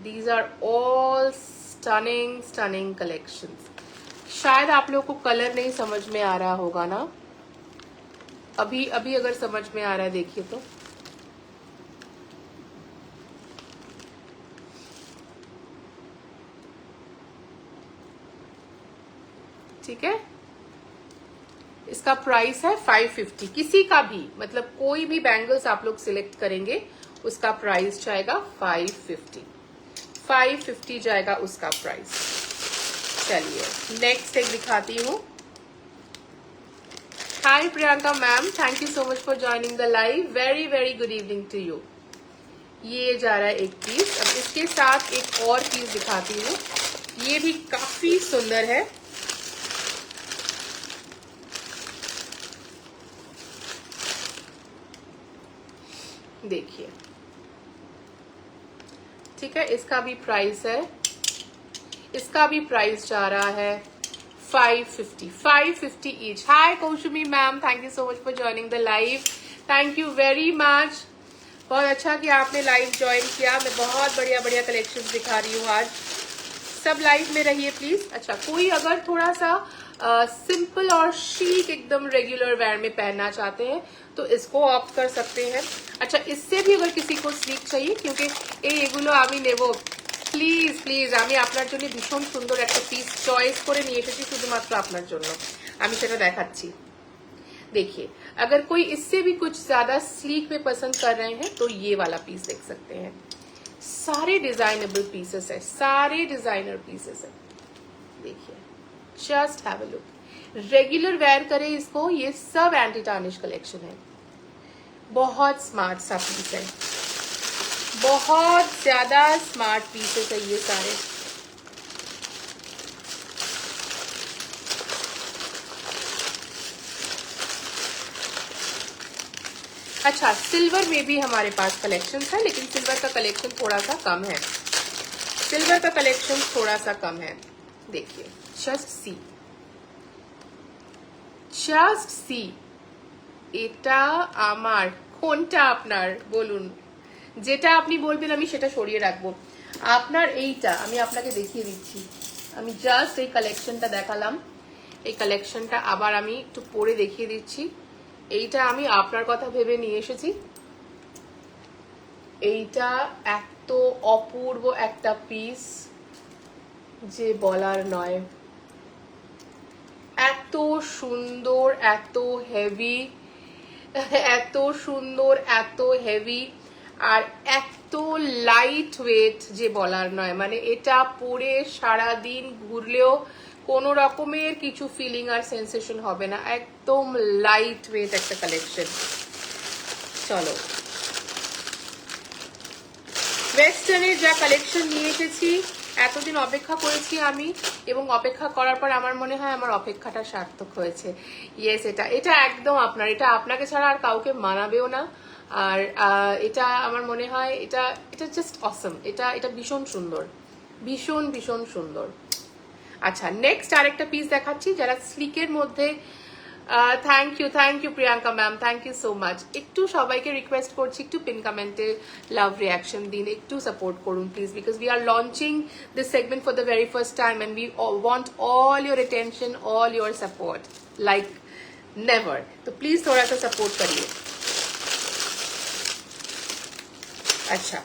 These are all stunning stunning collections. शायद आप लोगों को कलर नहीं समझ में आ रहा होगा ना। अभी अभी अगर समझ में आ रहा है देखिए तो, ठीक है। इसका प्राइस है 550। किसी का भी मतलब कोई भी बैंगल्स आप लोग सिलेक्ट करेंगे उसका प्राइस जाएगा 550, 550 जाएगा उसका प्राइस। चलिए नेक्स्ट एक दिखाती हूँ। Hi Priyanka ma'am, thank you so much for joining the live. Very very good evening to you. ये जा रहा है एक पीस। अब इसके साथ एक और पीस दिखाती हूँ। ये भी काफी सुंदर है। देखिए, ठीक है, इसका भी प्राइस है, इसका भी प्राइस जा रहा है 550, 550 each. Hi Kaushami ma'am, thank you so much for joining the live. Thank you very much. बहुत अच्छा कि आपने लाइव ज्वाइन किया। मैं बहुत बढ़िया बढ़िया कलेक्शंस दिखा रही हूँ आज। सब लाइव में रहिए प्लीज। अच्छा, कोई अगर थोड़ा सा सिंपल और शीक एकदम रेगुलर वेयर में पहनना चाहते हैं तो इसको ऑप्ट कर सकते हैं। अच्छा, इससे भी अगर किसी को स्लीक चाहिए, क्योंकि এগুলো আমি নেব, প্লিজ প্লিজ আমি আপনার জন্য ভীষণ সুন্দর একটা পিস চয়েস করে নিয়ে এসেছি শুধুমাত্র আপনার জন্য। আমি সেটা দেখাচ্ছি। देखिए, अगर कोई इससे भी कुछ ज्यादा स्लीक में पसंद कर रहे हैं तो ये वाला पीस देख सकते हैं। सारे डिजाइनेबल पीसेस है, सारे डिजाइनर पीसेस है। देखिए, just have a look. Regular wear करें इसको, ये सब एंटी टार्निश कलेक्शन है। बहुत स्मार्ट सा पीस है, बहुत ज्यादा स्मार्ट पीसेस है ये सारे। अच्छा, सिल्वर में भी हमारे पास कलेक्शन है, लेकिन सिल्वर का कलेक्शन थोड़ा सा कम है। सिल्वर का कलेक्शन थोड़ा सा कम है। देखिए, जस्ट सी, জাস্ট সি। এটা আমার, কোনটা আপনার বলুন? যেটা আপনি বলবেন আমি সেটা সরিয়ে রাখবো। আপনার এইটা আমি আপনাকে দেখিয়ে দিচ্ছি। আমি জাস্ট এই কালেকশনটা দেখালাম, এই কালেকশনটা আবার আমি একটু পরে দেখিয়ে দিচ্ছি। এইটা আমি আপনার কথা ভেবে নিয়ে এসেছি। এইটা এত অপূর্ব একটা পিস যে বলার নয়। এত সুন্দর, এত হেভি, এত সুন্দর, এত হেভি, আর এত লাইট ওয়েট যে বলার নয়। মানে এটা পরে সারাদিন ঘুরলেও কোনো রকমের কিছু ফিলিং আর সেন্সেশন হবে না। একদম লাইট ওয়েট একটা কালেকশন। চলো, ওয়েস্টার্নের যা কালেকশন নিয়ে এসেছি এতদিন অপেক্ষা করেছি আমি, এবং অপেক্ষা করার পর আমার মনে হয় আমার অপেক্ষাটা সার্থক হয়েছে। ইয়েস, এটা এটা একদম আপনার, এটা আপনাকে ছাড়া আর কাউকে মানাবেও না। আর এটা আমার মনে হয় এটা এটা জাস্ট অসম, এটা এটা ভীষণ সুন্দর, ভীষণ ভীষণ সুন্দর। আচ্ছা, নেক্সট আরেকটা পিস দেখাচ্ছি যারা স্লিকের মধ্যে। Thank you Priyanka ma'am, thank you so much. একটু সবাইকে রিকোয়েস্ট করছি একটু পিন কমেন্টে লাভ রিয়াকশন দিন, একটু সাপোর্ট করুন please, because we are launching this segment for the very first time and we want all your attention, all your support like never. तो please थोड़ा सा सपोर्ट करिए। আচ্ছা,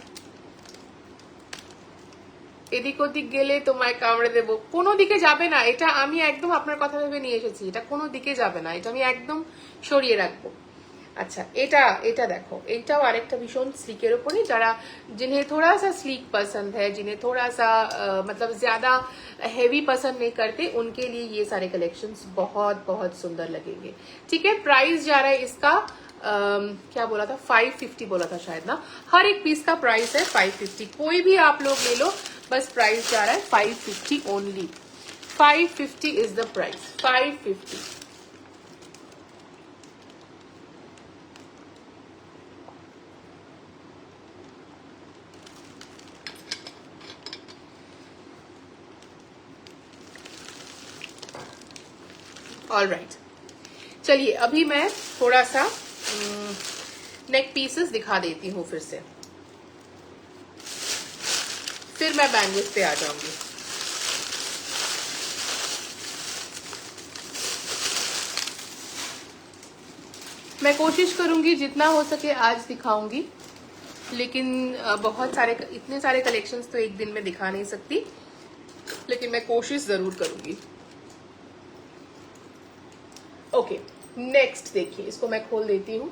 এদিক ওদিক গেলে তোমায় কামড়ে দেবো, কোনো দিকে যাবে না, এটা আমি একদম আপনার কথা ভেবে নিয়ে এসেছি, এটা কোনো দিকে যাবে না, এটা আমি একদম সরিয়ে রাখবো। अच्छा, এটা এটা দেখো, এটাও আরেকটা ভীষণ স্লিকের উপরে, যারা जिन्हें थोड़ा सा स्लीक पसंद है, जिन्हें थोड़ा सा मतलब ज्यादा हेवी पसंद नहीं करते, उनके लिए ये सारे कलेक्शंस बहुत बहुत सुंदर लगेंगे। ठीक है, प्राइस जा रहा है इसका क्या बोला था, 550 बोला था शायद ना। हर एक पीस का प्राइस है 550, कोई भी आप लोग ले लो, बस प्राइस जा रहा है 550 only. 550 is the price, 550। All right, चलिए अभी मैं थोड़ा सा नेक पीसेस दिखा देती हूँ फिर से, फिर मैं बैंगल्स पे आ जाऊंगी। मैं कोशिश करूंगी जितना हो सके आज दिखाऊंगी, लेकिन बहुत सारे, इतने सारे कलेक्शंस तो एक दिन में दिखा नहीं सकती, लेकिन मैं कोशिश जरूर करूंगी। ओके, नेक्स्ट देखिए, इसको मैं खोल देती हूँ।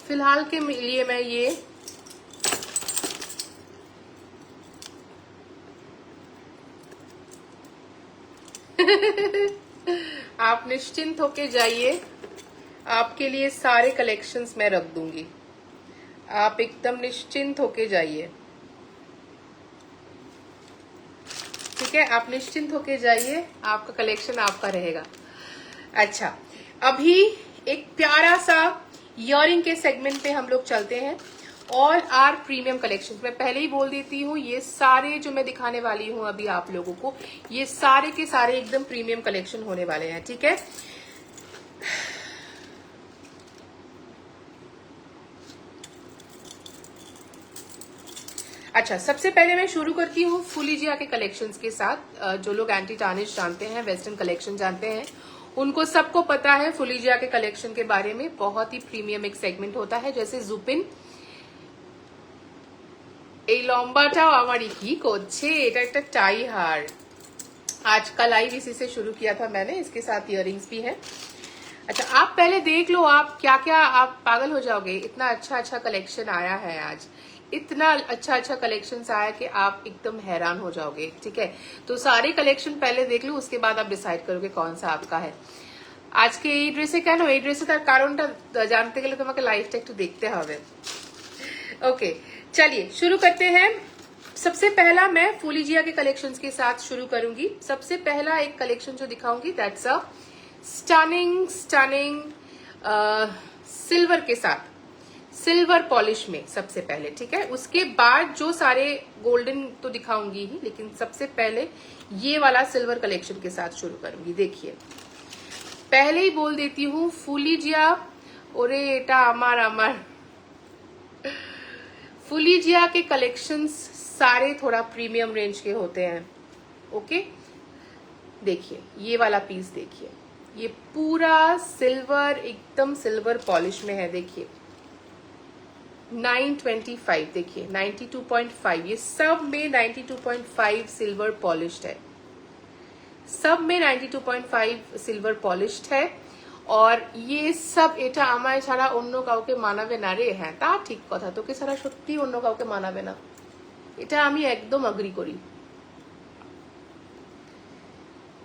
फिलहाल के लिए मैं ये आप निश्चिंत होके जाइए, आपके लिए सारे कलेक्शंस मैं रख दूंगी, आप एकदम निश्चिंत होके जाइए। ठीक है, आप निश्चिंत होके जाइए, आपका कलेक्शन आपका रहेगा। अच्छा, अभी एक प्यारा सा इयरिंग के सेगमेंट पे हम लोग चलते हैं। ऑल आर प्रीमियम कलेक्शन, मैं पहले ही बोल देती हूँ, ये सारे जो मैं दिखाने वाली हूँ अभी आप लोगों को, ये सारे के सारे एकदम प्रीमियम कलेक्शन होने वाले हैं। ठीक है, अच्छा, सबसे पहले मैं शुरू करती हूँ फुलीजिया के कलेक्शंस के साथ। जो लोग एंटी टार्निश जानते हैं, वेस्टर्न कलेक्शन जानते हैं, उनको सबको पता है फुलीजिया के कलेक्शन के बारे में। बहुत ही प्रीमियम एक सेगमेंट होता है, जैसे জুপিন। এই লম্বাটাও আমারই কি করছে, এটা একটা টাই হার। आज का लाइव इसी से शुरू किया था मैंने, इसके साथ इयरिंग्स भी हैं। अच्छा, आप पहले देख लो, आप क्या क्या, आप पागल हो जाओगे, इतना अच्छा अच्छा कलेक्शन आया है आज, इतना अच्छा अच्छा कलेक्शन आया कि आप एकदम हैरान हो जाओगे। ठीक है, तो सारे कलेक्शन पहले देख लो, उसके बाद आप डिसाइड करोगे कौन सा आपका है। আজকে এই ড্রেসে কেন, এই ড্রেসে তার কারণটা জানতে গেলে তোমাকে লাইভটা একটু দেখতে হবে। ओके, चलिए शुरू करते हैं। सबसे पहला मैं फुलीजिया के कलेक्शंस के साथ शुरू करूंगी। सबसे पहला एक कलेक्शन जो दिखाऊंगी, that's a stunning stunning silver के साथ, सिल्वर पॉलिश में सबसे पहले। ठीक है, उसके बाद जो सारे गोल्डन तो दिखाऊंगी ही, लेकिन सबसे पहले ये वाला सिल्वर कलेक्शन के साथ शुरू करूंगी। देखिए, पहले ही बोल देती हूँ, फुलीजिया, ओरे एटा अमार अमार, फुलीजिया के कलेक्शंस सारे थोड़ा प्रीमियम रेंज के होते हैं। ओके, देखिए ये वाला पीस, देखिए ये पूरा सिल्वर, एकदम सिल्वर पॉलिश में है। देखिए 925, देखिए 92.5, ये सब में 92.5 सिल्वर पॉलिश्ड है, सब में 92.5 सिल्वर पॉलिश्ड है। और ये सब এটা আমায় ছাড়া অন্য কাউকে মানাবে না রে। হ্যাঁ, তা ঠিক কথা, তোকে ছাড়া সত্যি অন্য কাউকে মানাবে না, এটা আমি একদম এগ্রি করি।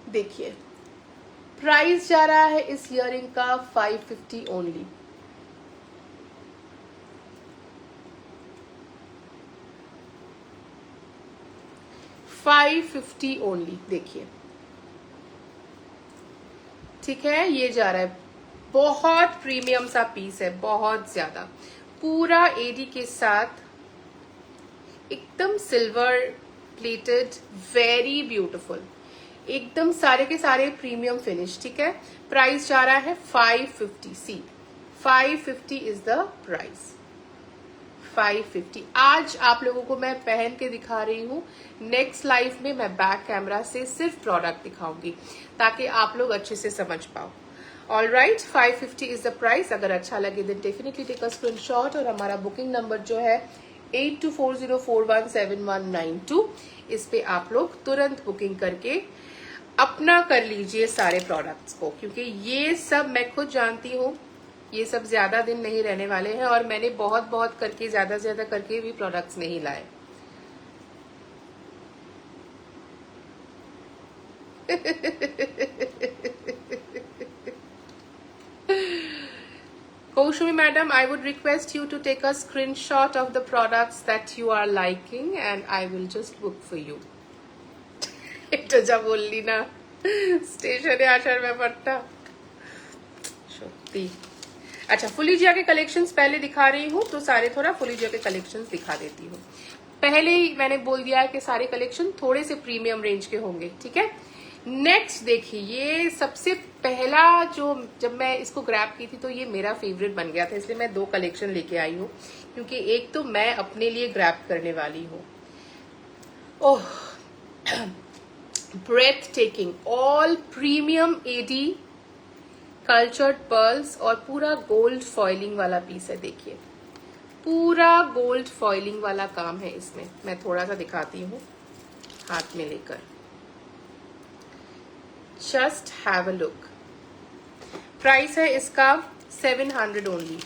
देखिए, प्राइस जा रहा है इस इयरिंग का 550 ओनली। 550 ओनली। देखिए ठीक है, ये जा रहा है, बहुत प्रीमियम सा पीस है, बहुत ज्यादा, पूरा एडी के साथ, एकदम सिल्वर प्लेटेड, वेरी ब्यूटीफुल, एकदम सारे के सारे प्रीमियम फिनिश। ठीक है, प्राइस जा रहा है 550। सी 550 इज द प्राइस, 550। आज आप लोगों को मैं पहन के दिखा रही हूँ, नेक्स्ट लाइव में मैं बैक कैमरा से सिर्फ प्रोडक्ट दिखाऊंगी ताकि आप लोग अच्छे से समझ पाओ। All right, 550 is the price. अगर अच्छा लगे then definitely take a screenshot, और हमारा बुकिंग नंबर जो है 8240417192, इस पे आप लोग तुरंत बुकिंग करके अपना कर लीजिए सारे प्रोडक्ट्स को, क्योंकि ये सब मैं खुद जानती हूँ, ये सब ज्यादा दिन नहीं रहने वाले हैं, और मैंने बहुत बहुत करके, ज्यादा से ज्यादा करके भी प्रोडक्ट्स नहीं लाए। Kaushumi madam, I would request you to take a screenshot of the products that you are liking and I will just book for you. এটা যা বললি না স্টেশনে আসার ব্যাপারটা, সত্যি। अच्छा, फुलीजिया के कलेक्शंस पहले दिखा रही हूँ, तो सारे थोड़ा फुलीजिया के कलेक्शंस दिखा देती हूँ। पहले ही मैंने बोल दिया है कि सारे कलेक्शन थोड़े से प्रीमियम रेंज के होंगे। ठीक है, नेक्स्ट देखिए, ये सबसे पहला जो, जब मैं इसको ग्रैब की थी तो ये मेरा फेवरेट बन गया था, इसलिए मैं 2 कलेक्शन लेके आई हूँ, क्योंकि एक तो मैं अपने लिए ग्रैब करने वाली हूँ। Oh, breathtaking, all premium AD cultured pearls, और पूरा गोल्ड फॉइलिंग वाला पीस है। देखिए, पूरा गोल्ड फॉइलिंग वाला काम है इसमें। मैं थोड़ा सा दिखाती हूँ हाथ में लेकर, just have a look. Price है इसका 700 ओनली,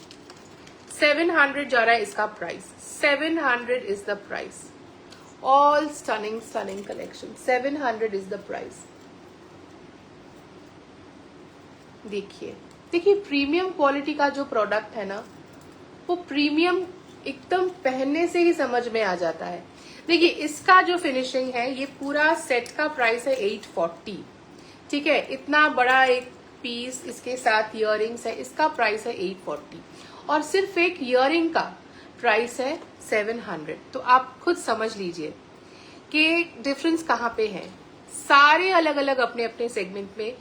700 जा रहा है इसका price, 700 is the price. All stunning stunning collection, 700 is the price. देखिए देखिए, प्रीमियम क्वालिटी का जो प्रोडक्ट है ना, वो प्रीमियम एकदम पहनने से ही समझ में आ जाता है। देखिए, इसका जो फिनिशिंग है, ये पूरा सेट का प्राइस है 840। ठीक है, इतना बड़ा एक पीस, इसके साथ इयररिंग्स है, इसका प्राइस है 840, और सिर्फ एक इयररिंग का प्राइस है 700। तो आप खुद समझ लीजिए कि डिफरेंस कहाँ पे है। सारे अलग अलग अपने अपने सेगमेंट में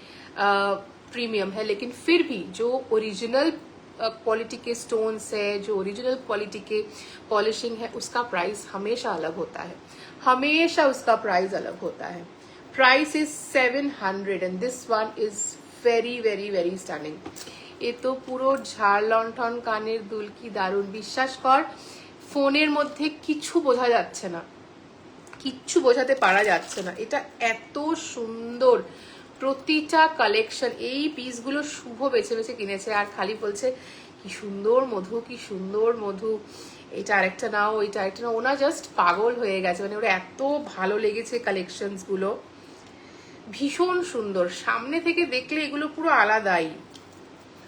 प्रीमियम है, लेकिन फिर भी जो ओरिजिनल क्वालिटी के स्टोन्स है, जो ओरिजिनल क्वालिटी के पॉलिशिंग है, उसका प्राइस हमेशा अलग होता है, हमेशा उसका प्राइस अलग होता है। Price is 700 and this one is very very very stunning. ये तो পুরো ঝাড় লণ্ঠন কানের দুল কি দারুণ, বিশ্বাস কর ফোনের মধ্যে কিছু বোঝা যাচ্ছে না, কিচ্ছু বোঝাতে পারা যাচ্ছে না, এটা এত সুন্দর। প্রতিটা কালেকশন, এই পিসগুলো শুভ বেছে বেছে কিনেছে, আর খালি বলছে কি সুন্দর মধু, কি সুন্দর মধু, এটা আরেকটা নাও, ওইটা আরেকটা নাও। ওনা জাস্ট পাগল হয়ে গেছে, মানে ওরা এত ভালো লেগেছে কালেকশনস গুলো, ভীষণ সুন্দর। সামনে থেকে দেখলে এগুলো পুরো আলাদাই,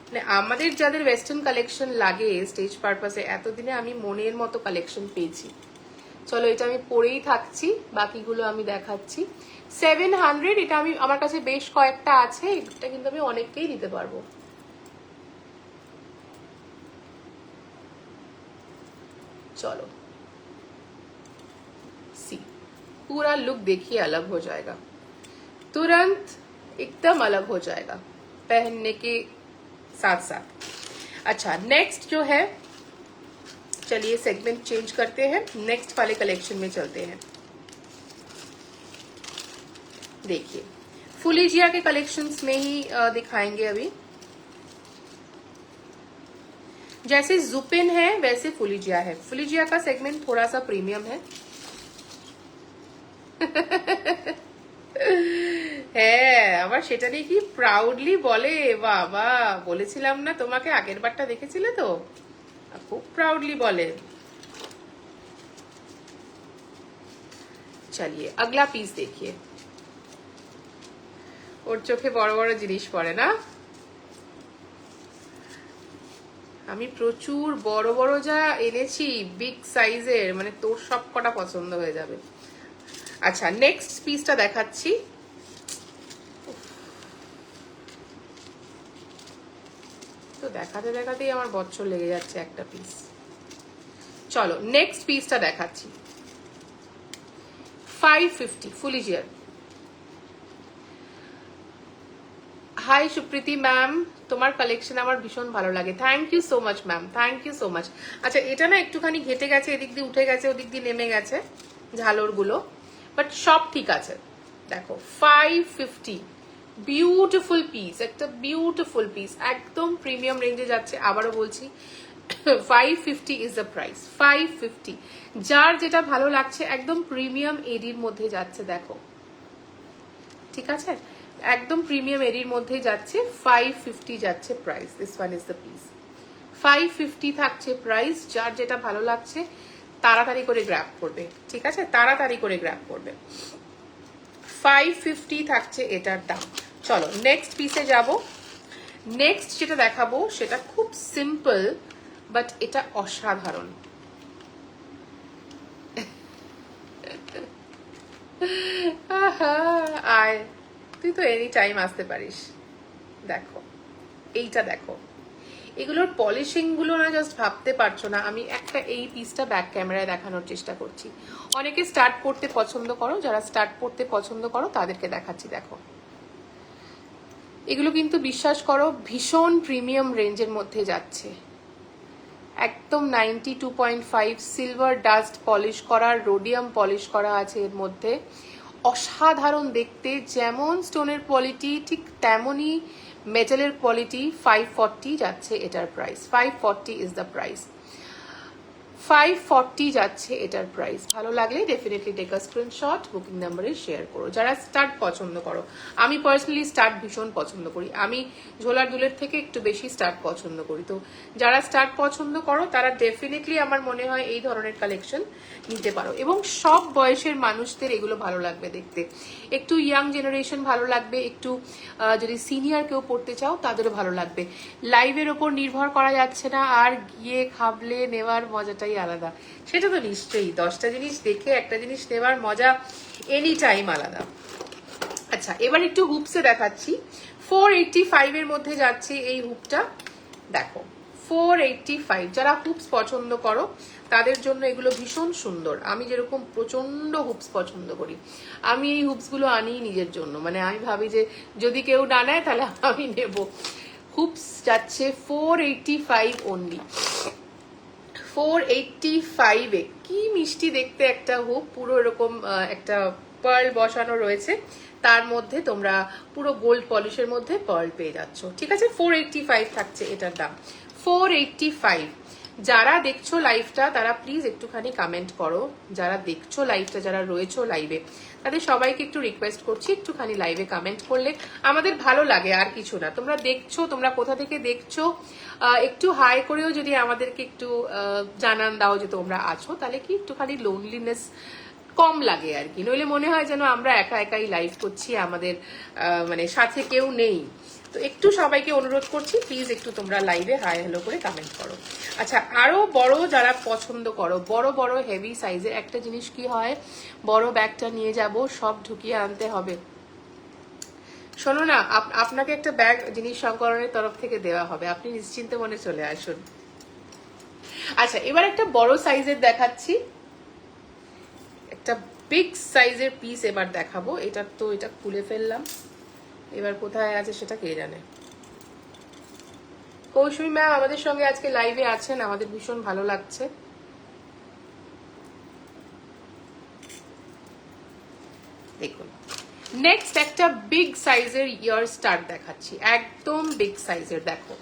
মানে আমাদের যাদের ওয়েস্টার্ন কালেকশন লাগে স্টেজ পারপাসে, এতদিনে আমি মনের মতো কালেকশন পেয়েছি। চলো, এটা আমি পরেই থাকছি, বাকিগুলো আমি দেখাচ্ছি। 700, এটা আমি, আমার কাছে বেশ কয়েকটা আছে, এটা কিন্তু আমি অনেককেই দিতে পারবো। चलो सी, पूरा लुक देखिए अलग हो जाएगा, तुरंत एकदम अलग हो जाएगा पहनने के साथ साथ। अच्छा, नेक्स्ट जो है, चलिए सेगमेंट चेंज करते हैं, नेक्स्ट वाले कलेक्शन में चलते हैं। देखिए, फुलीजिया के कलेक्शंस में ही दिखाएंगे अभी। जैसे जुपिन है वैसे फुलीजिया है, फुलीजिया का सेगमेंट थोड़ा सा प्रीमियम है। হ্যাঁ, আবার সেটা নিয়ে কি প্রাউডলি বলে, বাবা বলেছিলাম না তোমাকে, আগের বারটা দেখেছিলে তো, খুব প্রাউডলি বলে। चलिए अगला पीस देखिए, ওর চোখে বড় বড় জিনিস পড়ে না, আমি প্রচুর বড় বড় যা এনেছি বিগ সাইজের, মানে তোর সব কটা পছন্দ হয়ে যাবে। আচ্ছা, নেক্সট পিসটা দেখাচ্ছি। তো দেখাতে দেখাতেই আমার বছর লেগে যাচ্ছে একটা পিস। চলো নেক্সট পিসটা দেখাচ্ছি। 550 ফুল জিয়ার। হাই সুপ্রীতি ম্যাম, তোমার কালেকশন আমার ভীষণ ভালো লাগে। Thank you so much ma'am, thank you so much. আচ্ছা, এটা না একটুখানি ঘেটে গেছে, এদিক দিয়ে উঠে গেছে, ওদিক দিয়ে নেমে গেছে ঝালরগুলো, বাট সব ঠিক আছে। দেখো 550 বিউটিফুল পিস, একটা বিউটিফুল পিস, একদম প্রিমিয়াম রেঞ্জে যাচ্ছে। আবারও বলছি 550 ইজ দ্য প্রাইস। 550, যার যেটা ভালো লাগছে, একদম প্রিমিয়াম এডির মধ্যে যাচ্ছে। দেখো ঠিক আছে, একদম প্রিমিয়াম এরির মধ্যেই যাচ্ছে। 550 যাচ্ছে price. This one is the piece. 550 থাকছে প্রাইস। যার যেটা ভালো লাগছে তাড়াতাড়ি করে গ্র্যাব করবে, ঠিক আছে, তাড়াতাড়ি করে গ্র্যাব করবে। 550 থাকছে এটার দাম। চলো নেক্সট পিসে যাব। নেক্সট যেটা দেখাবো সেটা খুব সিম্পল, বাট এটা অসাধারণ। আয়, তুই তো এনি টাইম আসতে পারিস। দেখো এইটা, দেখো এগুলোর পলিশিং গুলো না জাস্ট ভাবতে পারছো না। আমি একটা এই পিসটা ব্যাক ক্যামেরায় দেখানোর চেষ্টা করছি। অনেকে স্টার্ট করতে পছন্দ করো, যারা স্টার্ট করতে পছন্দ করো তাদেরকে দেখাচ্ছি। দেখো এগুলো কিন্তু বিশ্বাস করো ভীষণ প্রিমিয়াম রেঞ্জের মধ্যে যাচ্ছে। একদম 92.5 সিলভার ডাস্ট পলিশ করা, রোডিয়াম পলিশ করা আছে এর মধ্যে। অসাধারণ দেখতে, যেমন স্টোনের কোয়ালিটি ঠিক তেমনই মেটালের কোয়ালিটি। 540 যাচ্ছে এটার প্রাইস। 540 is the price. 540 যাচ্ছে এটার প্রাইস। ভালো লাগলে definitely take a screenshot, booking নাম্বারে শেয়ার করো। যারা স্টার্ট পছন্দ করো, আমি পার্সোনালি স্টার্ট ভীষণ পছন্দ করি। আমি ঝোলার দুলের থেকে একটু বেশি স্টার্ট পছন্দ করি। তো যারা স্টার্ট পছন্দ করো তারা ডেফিনেটলি আমার মনে হয় এই ধরনের কালেকশন নিতে পারো। এবং সব বয়সের মানুষদের এগুলো ভালো লাগবে দেখতে। একটু ইয়াং জেনারেশন ভালো লাগবে, একটু যদি সিনিয়র কেউ পড়তে চাও তাদেরও ভালো লাগবে। লাইভের ওপর নির্ভর করা যাচ্ছে না, আর গিয়ে খাবলে নেওয়ার মজাটাই আলাদা। সেটা তো নিশ্চয়ই, 10টা জিনিস দেখে একটা জিনিস নেওয়ার মজা এনি টাইম আলাদা। আচ্ছা, এবার একটু হুপসে দেখাচ্ছি। 485 এর মধ্যে যাচ্ছে এই হুপটা। দেখো 485, যারা হুপস পছন্দ করো তাদের জন্য এগুলো ভীষণ সুন্দর। আমি যেরকম প্রচন্ড হুপস পছন্দ করি, আমি এই হুপসগুলো আনি নিজের জন্য। মানে আমি ভাবি যে যদি কেউ না নেয় তাহলে আমি নেব। হুপস যাচ্ছে 485 অনলি। 485 এ কি মিষ্টি দেখতে একটা হুপ, পুরো এরকম একটা পার্ল বসানো রয়েছে, তার মধ্যে তোমরা পুরো গোল্ড পলিশের মধ্যে পার্ল পেয়ে যাচ্ছ। ঠিক আছে, 485 থাকছে এটার দাম। 485। যারা দেখছো লাইভটা তারা প্লিজ একটুখানি কমেন্ট করো। যারা দেখছো লাইভটা, যারা রয়েছো লাইভে, তাদের সবাইকে একটু রিকোয়েস্ট করছি, একটুখানি লাইভে কমেন্ট করলে আমাদের ভালো লাগে, আর কিছু না। তোমরা দেখছো, তোমরা কোথা থেকে দেখছো একটু হাই করেও যদি আমাদেরকে একটু জানান দাও যে তোমরা আছো, তাহলে কি একটুখানি লোনলিনেস কম লাগে আর কি। নইলে মনে হয় যেন আমরা একা একাই লাইভ করছি, আমাদের মানে সাথে কেউ নেই। তো একটু সবাইকে অনুরোধ করছি, প্লিজ একটু তোমরা লাইভে হাই হ্যালো করে কমেন্ট করো। আচ্ছা, আরো বড় যারা পছন্দ করো, বড় বড় হেভি সাইজের একটা জিনিস কি হয়, বড় ব্যাগটা নিয়ে যাব, সব ঢুকিয়ে আনতে হবে। শোনো না, আপনাকে একটা ব্যাগ জিনিস সংকলনের তরফ থেকে দেওয়া হবে, আপনি নিশ্চিন্তে মনে চলে আসুন। আচ্ছা, এবার একটা বড় সাইজের দেখাচ্ছি, একটা বিগ সাইজের পিস এবার দেখাবো। এটা তো এটা খুলে ফেললাম, এবার কোথায় আছে সেটা কে জানে। কৌশমী ম্যাম আমাদের সঙ্গে আজকে লাইভে আছেন, আমাদের ভীষণ ভালো লাগছে। দেখুন নেক্সট একটা বিগ সাইজের ইয়ার স্টার দেখাচ্ছি, একদম বিগ সাইজের। দেখো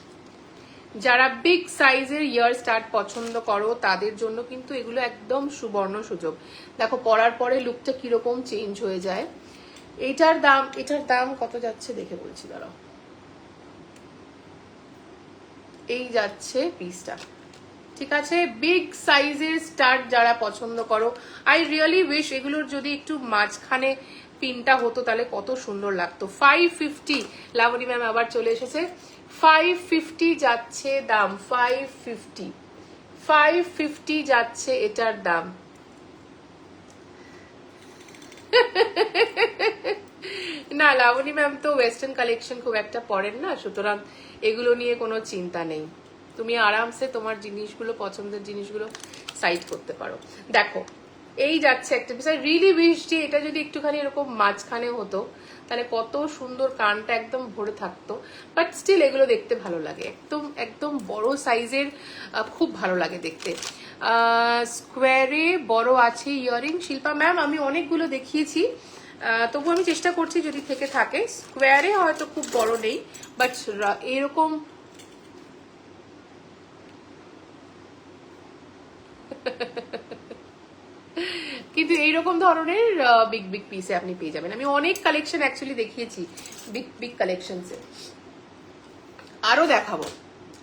যারা বিগ সাইজের ইয়ার স্টার পছন্দ করো তাদের জন্য কিন্তু এগুলো একদম সুবর্ণ সুযোগ। দেখো পরার পরে লুকটা কিরকম চেঞ্জ হয়ে যায়। এটার দাম কত যাচ্ছে দেখে বলছি, দাঁড়াও। এই যাচ্ছে পিসটা, ঠিক আছে। বিগ সাইজের স্টার্ট যারা পছন্দ করো, আই রিয়েলি উইশ এগুলোর যদি একটু মাঝখানে পিনটা হতো তাহলে কত সুন্দর লাগতো। 550, লাবণী ম্যাম আবার চলে এসেছে। 550 যাচ্ছে দাম, 550 যাচ্ছে এটার দাম। না, লাবণী ম্যাম তো ওয়েস্টার্ন কালেকশন খুব একটা পরেন না, সুতরাং এগুলো নিয়ে কোনো চিন্তা নেই। তুমি আরামসে তোমার জিনিসগুলো, পছন্দের জিনিসগুলো সাইড করতে পারো। দেখো, এই যাচ্ছে একটা পিস। রিলি উইশ যে এটা যদি একটুখানি এরকম মাঝখানে হতো তাহলে কত সুন্দর, কানটা একদম ভরে থাকতো। বাট স্টিল এগুলো দেখতে ভালো লাগে, একদম একদম বড় সাইজের, খুব ভালো লাগে দেখতে। স্কোয়ারে বড় আছে ইয়ারিং। শিল্পা ম্যাম আমি অনেকগুলো দেখিয়েছি, তবু আমি চেষ্টা করছি যদি থেকে থাকে। স্কোয়ারে হয়তো খুব বড় নেই, বাট এরকম কিন্তু এইরকম ধরনের বিগ বিগ পিসে আপনি পেয়ে যাবেন। আমি অনেক কালেকশন অ্যাকচুয়ালি দেখিয়েছি বিগ বিগ কালেকশনসে, আরো দেখাবো,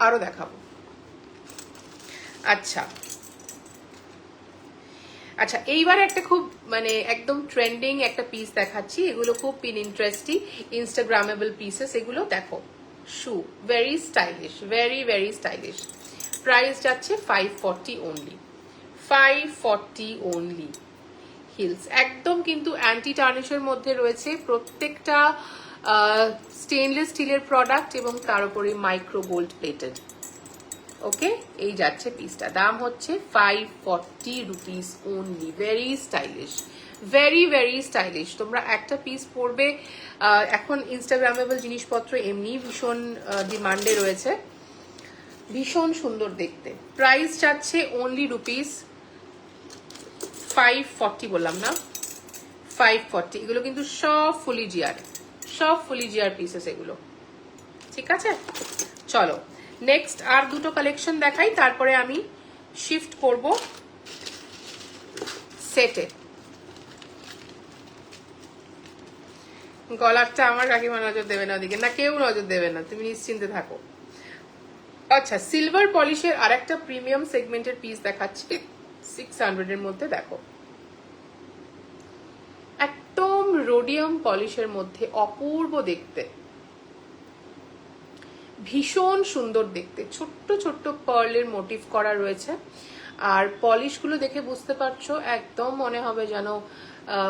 আরো দেখাবো। আচ্ছা আচ্ছা, এইবার একটা খুব মানে একদম ট্রেন্ডিং একটা পিস দেখাচ্ছি। এগুলো খুব ইন্টারেস্টিং ইনস্টাগ্রামেবল পিসেস। এগুলো দেখো, শু, very stylish, very very stylish. Price যাচ্ছে 540 অনলি, 540 অনলি। হিলস একদম কিন্তু অ্যান্টি টার্নিশের মধ্যে রয়েছে, প্রত্যেকটা স্টেনলেস স্টিলের প্রোডাক্ট এবং তার উপরে মাইক্রো গোল্ড প্লেটেড। ওকে, এই যাচ্ছে পিসটা, দাম হচ্ছে 540 rupees only. Very stylish, very very stylish. তোমরা একটা পিস পরবে, এখন ইনস্টাগ্রামেবল জিনিসপত্র এমনি ভীষণ ডিমান্ডে রয়েছে, ভীষণ সুন্দর দেখতে। প্রাইস যাচ্ছে অনলি রুপিস 540, বললাম না 540। এগুলো কিন্তু সব ফুলি জিআর, সব ফুলি জিআর পিসেস এগুলো, ঠিক আছে? চলো নেক্সট আর দুটো কালেকশন দেখাই, তারপরে আমি শিফট করব সেটে। গলারটা আমার কাকিমা নজর দেবে না ওদিকে, না কেউ নজর দেবে না, তুমি নিশ্চিন্তে থাকো। আচ্ছা, সিলভার পলিশের আর একটা প্রিমিয়াম সেগমেন্টের পিস দেখাচ্ছি 600 এর মধ্যে। দেখো, একদম রোডিয়াম পলিশের মধ্যে, অপূর্ব দেখতে, ভীষণ সুন্দর দেখতে। ছোট্ট ছোট্ট পার্লের মোটিভ করা রয়েছে, আর পলিশগুলো দেখে বুঝতে পারছো একদম মনে হবে যেন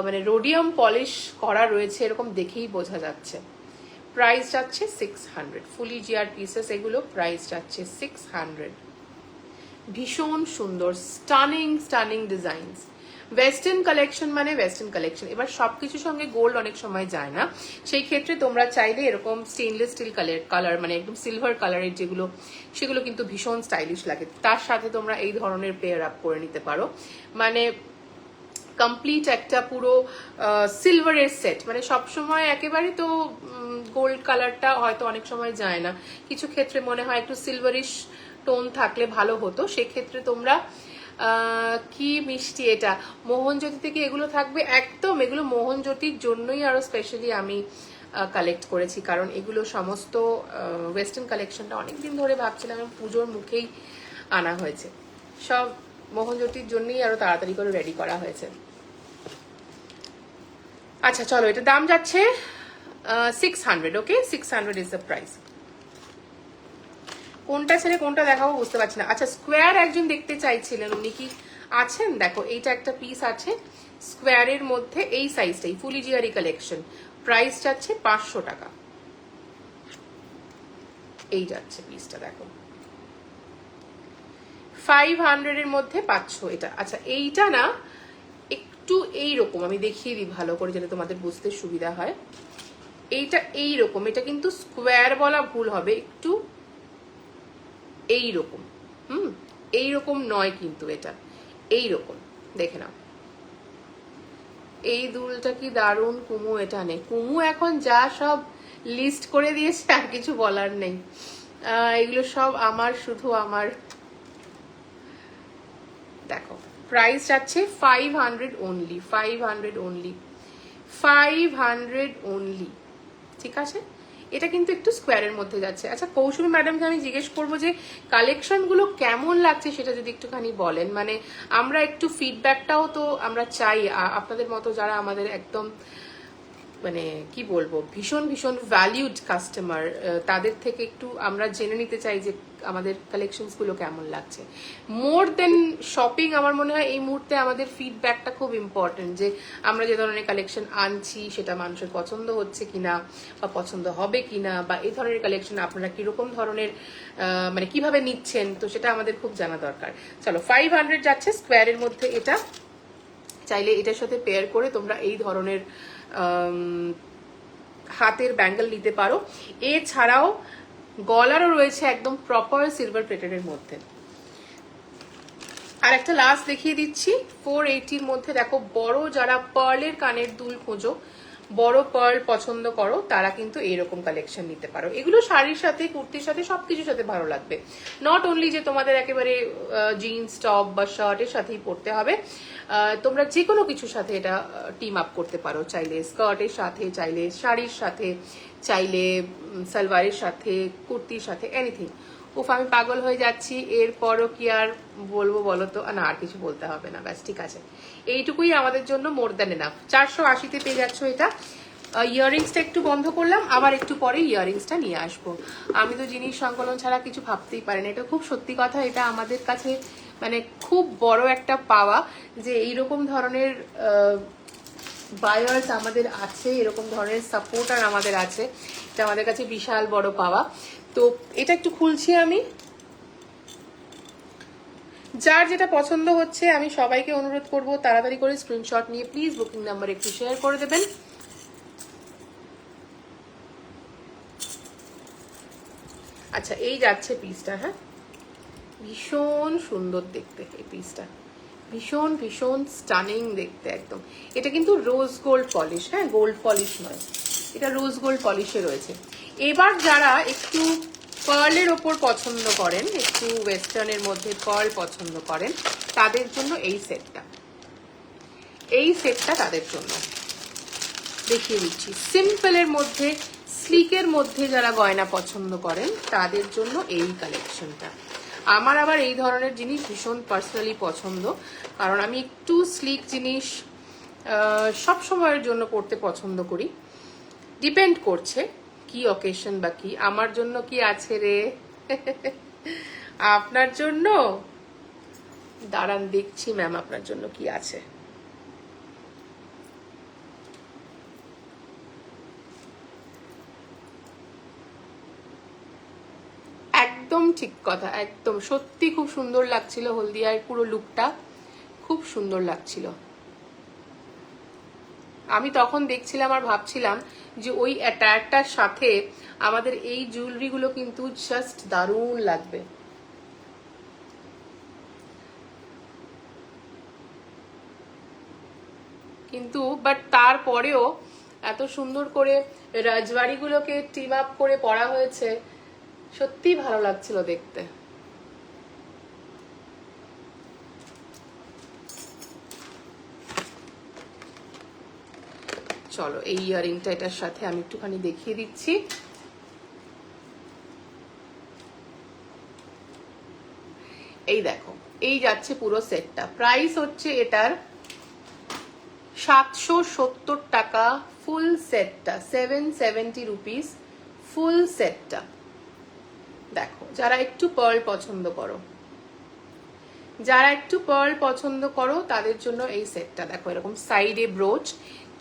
মানে রোডিয়াম পলিশ করা রয়েছে, এরকম দেখেই বোঝা যাচ্ছে। প্রাইস যাচ্ছে 600, ফুলি জিআর পিসেস এগুলো। প্রাইস যাচ্ছে 600। ভীষণ সুন্দর, stunning stunning designs. Western collection মানে ওয়েস্টার্ন কালেকশন। এবার সবকিছুর সঙ্গে গোল্ড অনেক সময় যায় না, সেই ক্ষেত্রে তোমরা চাইলে এরকম স্টেনলেস স্টিল কালার মানে একদম সিলভার কালারের যেগুলো, সেগুলো কিন্তু ভীষণ স্টাইলিশ লাগে। তার সাথে তোমরা এই ধরনের পেয়ার আপ করে নিতে পারো, মানে কমপ্লিট একটা পুরো সিলভারের সেট। মানে সবসময় একেবারে তো গোল্ড কালারটা হয়তো অনেক সময় যায় না, কিছু ক্ষেত্রে মনে হয় একটু সিলভারিশ টোন থাকলে ভালো হতো। সেক্ষেত্রে তোমরা কি মিষ্টি এটা, মোহনজ্যোতি থেকে এগুলো থাকবে একদম। এগুলো মোহনজ্যোতির জন্যই আরো স্পেশালি আমি কালেক্ট করেছি, কারণ এগুলো সমস্ত ওয়েস্টার্ন কালেকশনটা অনেকদিন ধরে ভাবছিলাম, পুজোর মুখেই আনা হয়েছে, সব মোহনজ্যোতির জন্যই আরো তাড়াতাড়ি করে রেডি করা হয়েছে। আচ্ছা চলো, এটা দাম যাচ্ছে 600। ওকে, 600 ইজ দ্য প্রাইস। কোনটা ছেড়ে কোনটা দেখাবো বুঝতে পারছি না। আচ্ছা, স্কোয়ার একজন দেখতে চাইছিলেন, উনি কি আছেন? দেখো, এইটা একটা পিস আছে স্কোয়ারের মধ্যে, এই সাইজটাই ফুলি জিআরি কালেকশন। প্রাইস যাচ্ছে 500 টাকা। এই যাচ্ছে পিসটা, দেখো 500 এর মধ্যে পাচ্ছ এটা। আচ্ছা, এইটা না একটু এইরকম, আমি দেখিয়ে দিই ভালো করে যাতে তোমাদের বুঝতে সুবিধা হয়। এইটা এইরকম, এটা কিন্তু স্কোয়ার বলা ভুল হবে, একটু এইরকম। এইরকম নয় কিন্তু, এটা এইরকম, দেখে নাও। এই দুলটা কি দারুণ, কুমু এটা নেই। কুমু এখন যা সব লিস্ট করে দিয়েছে আর কিছু বলার নেই, এগুলো সব আমার, শুধু আমার। দেখো, প্রাইস যাচ্ছে 500 অনলি, 500 অনলি, 500 অনলি, ঠিক আছে? এটা কিন্তু একটু স্কোয়ারের মধ্যে যাচ্ছে। আচ্ছা, কৌশলী ম্যাডামকে আমি জিজ্ঞেস করবো যে কালেকশনগুলো কেমন লাগছে সেটা যদি একটুখানি বলেন, মানে আমরা একটু ফিডব্যাকটাও তো আমরা চাই, আপনাদের মতো যারা আমাদের একদম মানে কি বলবো, ভীষণ ভীষণ ভ্যালিউড কাস্টমার, তাদের থেকে একটু আমরা জেনে নিতে চাই যে আমাদের কালেকশনস গুলো কেমন লাগছে। মোর দেন শপিং, আমার মনে হয় এই মুহূর্তে আমাদের ফিডব্যাকটা খুব ইম্পর্টেন্ট, যে আমরা যে ধরনের কালেকশন আনছি সেটা মানুষের পছন্দ হচ্ছে কিনা বা পছন্দ হবে কিনা, বা এই ধরনের কালেকশন আপনারা কিরকম ধরনের মানে কিভাবে নিচ্ছেন, তো সেটা আমাদের খুব জানা দরকার। চলো 500 যাচ্ছে স্কোয়ারের মধ্যে, এটা চাইলে এটার সাথে পেয়ার করে তোমরা এই ধরনের হাতের ব্যাঙ্গেল নিতে পারো। এছাড়াও গলারও রয়েছে একদম প্রপার সিলভার প্লেটেডের মধ্যে। আর একটা লাস্ট দেখিয়ে দিচ্ছি 480-র মধ্যে। দেখো, বড় যারা পার্লের কানের দুল খোঁজো, বড় পার্ল পছন্দ করো, তারা কিন্তু এইরকম কালেকশন নিতে পারো। এগুলো শাড়ির সাথে, কুর্তির সাথে, সবকিছুর সাথে ভালো লাগবে। নট অনলি যে তোমাদের একেবারে জিন্স টপ বা শার্টের সাথেই পরতে হবে, তোমরা যে কোনো কিছুর সাথে এটা টিম আপ করতে পারো। চাইলে স্কার্টের সাথে, চাইলে শাড়ির সাথে, চাইলে সালোয়ারের সাথে, কুর্তির সাথে, এনিথিং। উফ, আমি পাগল হয়ে যাচ্ছি। এরপরও কি আর বলবো বলো তো? না, আর কিছু বলতে হবে না, ব্যাস ঠিক আছে। এইটুকুই আমাদের জন্য মোর দ্যান এনাফ। 480-তে পেয়ে যাচ্ছ এটা। ইয়াররিংসটা একটু বন্ধ করলাম, আবার একটু পরে ইয়াররিংসটা নিয়ে আসবো। আমি তো জিনিস সংকলন ছাড়া কিছু ভাবতেই পারি না, এটা খুব সত্যি কথা। এটা আমাদের কাছে মানে খুব বড় একটা পাওয়া, যে এইরকম ধরনের বায়ার্স আমাদের আছে, এরকম ধরনের সাপোর্টার আমাদের আছে। এটা আমাদের কাছে বিশাল বড় পাওয়া। তো এটা একটু খুলছি আমি। যার যেটা পছন্দ হচ্ছে, আমি সবাইকে অনুরোধ করব তাড়াতাড়ি করে স্ক্রিনশট নিয়ে প্লিজ বুকিং নাম্বার একটু শেয়ার করে দেবেন। আচ্ছা, এই যাচ্ছে পিসটা। হ্যাঁ, ভীষণ সুন্দর দেখতে এই পিসটা, ভীষণ ভীষণ স্টানিং দেখতে একদম। এটা কিন্তু রোজ গোল্ড পলিশ, হ্যাঁ, গোল্ড পলিশ নয়, এটা রোজ গোল্ড পলিশে রয়েছে। এবার যারা একটু পার্লের ওপর পছন্দ করেন, একটু ওয়েস্টার্নের মধ্যে পার্ল পছন্দ করেন, তাদের জন্য এই সেটটা, এই সেটটা তাদের জন্য দেখিয়ে দিচ্ছি। সিম্পলের মধ্যে, স্লিকের মধ্যে যারা গয়না পছন্দ করেন, তাদের জন্য এই কালেকশনটা। আমার আবার এই ধরনের জিনিস ভীষণ পার্সোনালি পছন্দ, কারণ আমি একটু স্লিক জিনিস সব সময়ের জন্য পড়তে পছন্দ করি। ডিপেন্ড করছে কি অকেশন বা কি। আমার জন্য কি আছে রে? আপনার জন্য দাঁড়ান, দেখছি ম্যাম আপনার জন্য কি আছে। একদম ঠিক কথা, একদম সত্যি খুব সুন্দর লাগছিল। হলদিয়ার পুরো লুকটা খুব সুন্দর লাগছিল। আমি তখন দেখছিলাম আর ভাবছিলাম যে ওই অ্যাটায়ারটার সাথে আমাদের এই জুয়েলারিগুলো কিন্তু জাস্ট দারুণ লাগবে। কিন্তু বাট তারপরেও এত সুন্দর করে রাজবাড়িগুলোকে টিম আপ করে পড়া হয়েছে, সত্যি ভালো লাগছিল দেখতে। চলো, এই ইয়ারিংটা এটার সাথে আমি একটুখানি দেখিয়ে দিচ্ছি। এই দেখো, এই যাচ্ছে পুরো সেটটা। প্রাইস হচ্ছে এটার 770 টাকা ফুল সেটটা, 770 রুপিস ফুল সেটটা। দেখো, যারা একটু পার্ল পছন্দ করো, যারা একটু পার্ল পছন্দ করো তাদের জন্য এই সেটটা। দেখো, এরকম সাইডে ব্রোচ,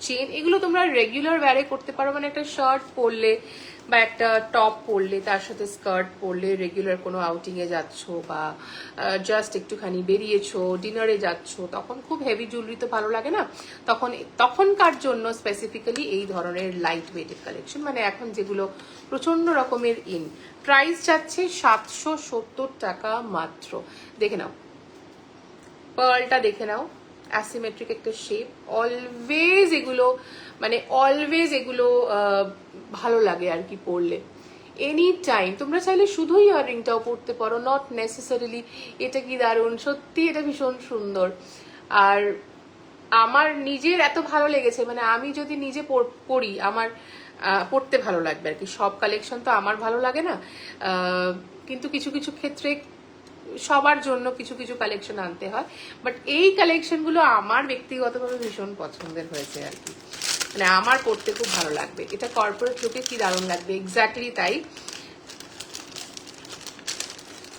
চেন, এগুলো তোমরা রেগুলার ওয়্যারে করতে পারো। মানে একটা শার্ট পরলে বা একটা টপ পরলে, তার সাথে স্কার্ট পরলে, রেগুলার কোনো আউটিং এ যাচ্ছ বা জাস্ট একটুখানি বেরিয়েছো, ডিনারে যাচ্ছ, তখন খুব হেভি জুয়েলারি তো ভালো লাগে না, তখনকার জন্য স্পেসিফিক্যালি এই ধরনের লাইট ওয়েটেড কালেকশন, মানে এখন যেগুলো প্রচন্ড রকমের ইন। প্রাইস যাচ্ছে 770 টাকা মাত্র। দেখে নাও, পার্লটা দেখে নাও, অ্যাসিমেট্রিক একটা শেপ। অলওয়েজ এগুলো মানে অলওয়েজ এগুলো ভালো লাগে আর কি পরলে, এনি টাইম। তোমরা চাইলে শুধু ইয়াররিংটাও পরতে পারো, নট নেসেসারিলি। এটা কি দারুণ, সত্যি এটা ভীষণ সুন্দর। আর আমার নিজের এত ভালো লেগেছে, মানে আমি যদি নিজে পরি, আমার পড়তে ভালো লাগবে আর কি। সব কালেকশন তো আমার ভালো লাগে না, কিন্তু কিছু কিছু ক্ষেত্রে সবার জন্য কিছু কিছু কালেকশন আনতে হয়। বাট এই কালেকশনগুলো আমার ব্যক্তিগতভাবে ভীষণ পছন্দের হয়েছে আর কি। মানে আমার পড়তে খুব ভালো লাগবে। এটা কর্পোরেট লুকে কি দারুণ লাগবে, এক্স্যাক্টলি তাই।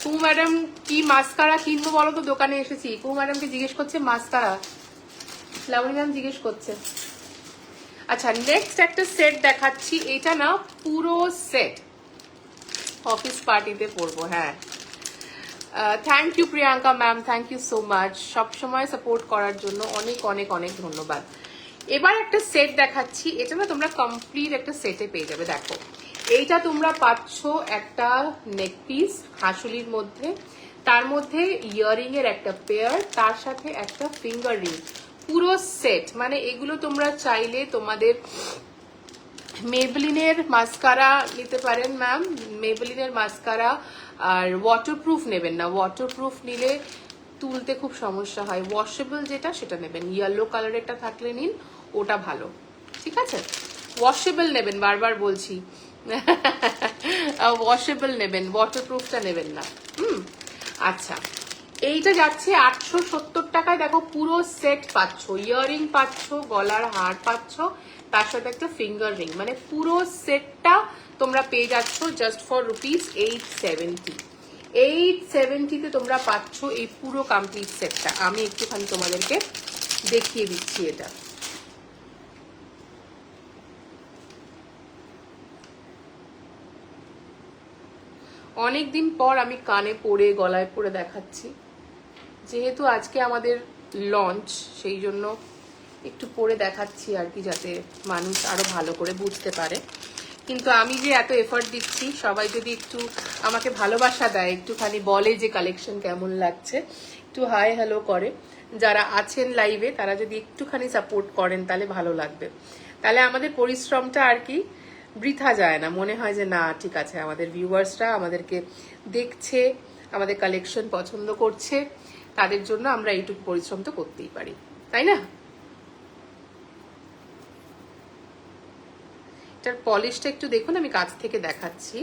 কু ম্যাডাম কি মাস্কারা কিনবো বলো তো, দোকানে এসেছি। কু ম্যাডামকে জিজ্ঞেস করছে মাস্কারা, লাবণী ম্যাম জিজ্ঞেস করছে। আচ্ছা নেক্সট একটা সেট দেখাচ্ছি, এটা না পুরো সেট অফিস পার্টিতে পরবো। হ্যাঁ thank you Priyanka ma'am, thank you so much, সবসময় সাপোর্ট করার জন্য অনেক অনেক অনেক ধন্যবাদ। এবার একটা সেট দেখাচ্ছি, এটা না তোমরা কমপ্লিট একটা সেটে পেয়ে যাবে। দেখো এইটা তোমরা পাচ্ছ একটা নেক পিস হাসুলির মধ্যে, তার মধ্যে ইয়ারিং এর একটা পেয়ার, তার সাথে একটা ফিঙ্গার রিং, পুরো সেট। মানে এগুলো তোমরা চাইলে তোমাদের মেবলিনের মাস্কারা নিতে পারেন ম্যাম, মেবলিনের মাস্কারা। আর ওয়াটারপ্রুফ নেবেন না, ওয়াটারপ্রুফ নিলে তুলতে খুব সমস্যা হয়। ওয়াশেবল যেটা সেটা নেবেন, ইয়েলো কালারেরটা থাকলে নিন, ওটা ভালো, ঠিক আছে। ওয়াশেবল নেবেন, বারবার বলছি ওয়াশেবল নেবেন, ওয়াটারপ্রুফটা নেবেন না। আচ্ছা এইটা যাচ্ছে 870 টাকায়। দেখো পুরো সেট পাচ্ছ, ইয়াররিং পাচ্ছ, গলার হার পাচ্ছ, তার সাথে একটা ফিঙ্গার রিং, মানে পুরো সেটটা তোমরা পেয়ে যাচ্ছ জাস্ট ফর ₹870। 870-তে তোমরা পাচ্ছ এই পুরো কমপ্লিট সেটটা। আমি একটুখানি তোমাদেরকে দেখিয়ে দিচ্ছি এটা। অনেকদিন পর আমি কানে পরে গলায় পরে দেখাচ্ছি, যেহেতু আজকে আমাদের লঞ্চ, সেই জন্য একটু পরে দেখাচ্ছি আর কি, যাতে মানুষ আরো ভালো করে বুঝতে পারে। কিন্তু আমি যে এত এফর্ট দিচ্ছি, সবাই যদি একটু আমাকে ভালোবাসা দেয়, একটুখানি বলে যে কালেকশন কেমন লাগছে, একটু হাই হ্যালো করে, যারা আছেন লাইভে তারা যদি একটুখানি সাপোর্ট করেন তাহলে ভালো লাগবে। তাহলে আমাদের পরিশ্রমটা আর কি বৃথা যায় না, মনে হয় যে না ঠিক আছে আমাদের ভিউয়ার্সরা আমাদেরকে দেখছে, আমাদের কালেকশন পছন্দ করছে, তাদের জন্য আমরা এইটুকু পরিশ্রম তো করতেই পারি, তাই না? এটার পলিশটা একটু দেখুন, আমি কাছ থেকে দেখাচ্ছি।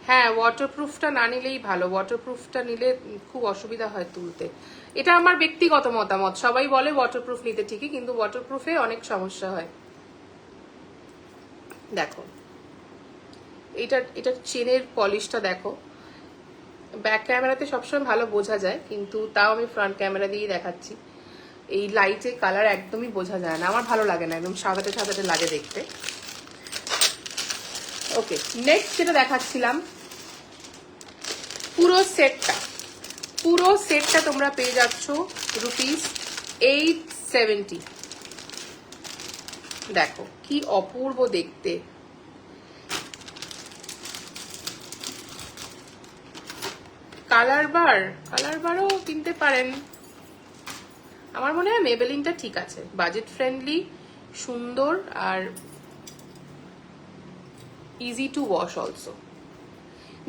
হ্যাঁ ওয়াটারপ্রুফটা না নিলেই ভালো, ওয়াটারপ্রুফটা নিলে খুব অসুবিধা হয় তুলতে। এটা আমার ব্যক্তিগত মতামত, সবাই বলে ওয়াটারপ্রুফ নিতে ঠিকই, কিন্তু ওয়াটারপ্রুফে অনেক সমস্যা হয়। দেখো এটার চেনের পলিশটা দেখো, ব্যাক ক্যামেরাতে সবসময় ভালো বোঝা যায়, কিন্তু তাও আমি ফ্রন্ট ক্যামেরা দিয়েই দেখাচ্ছি। এই লাইটে কালার একদমই বোঝা যায় না, আমার ভালো লাগে না, একদম সাদাটে সাদাটে লাগে দেখতে। ওকে নেক্সট যেটা দেখাচ্ছিলাম, পুরো সেটটা তোমরা পেয়ে যাচ্ছ ₹870। দেখো কি অপূর্ব দেখতে, কালার বারও কিনতে পারেন। আমার মনে হয় মেবেলিনটা ঠিক আছে, বাজেট ফ্রেন্ডলি, সুন্দর, আর ইজি টু ওয়াশ অলসো।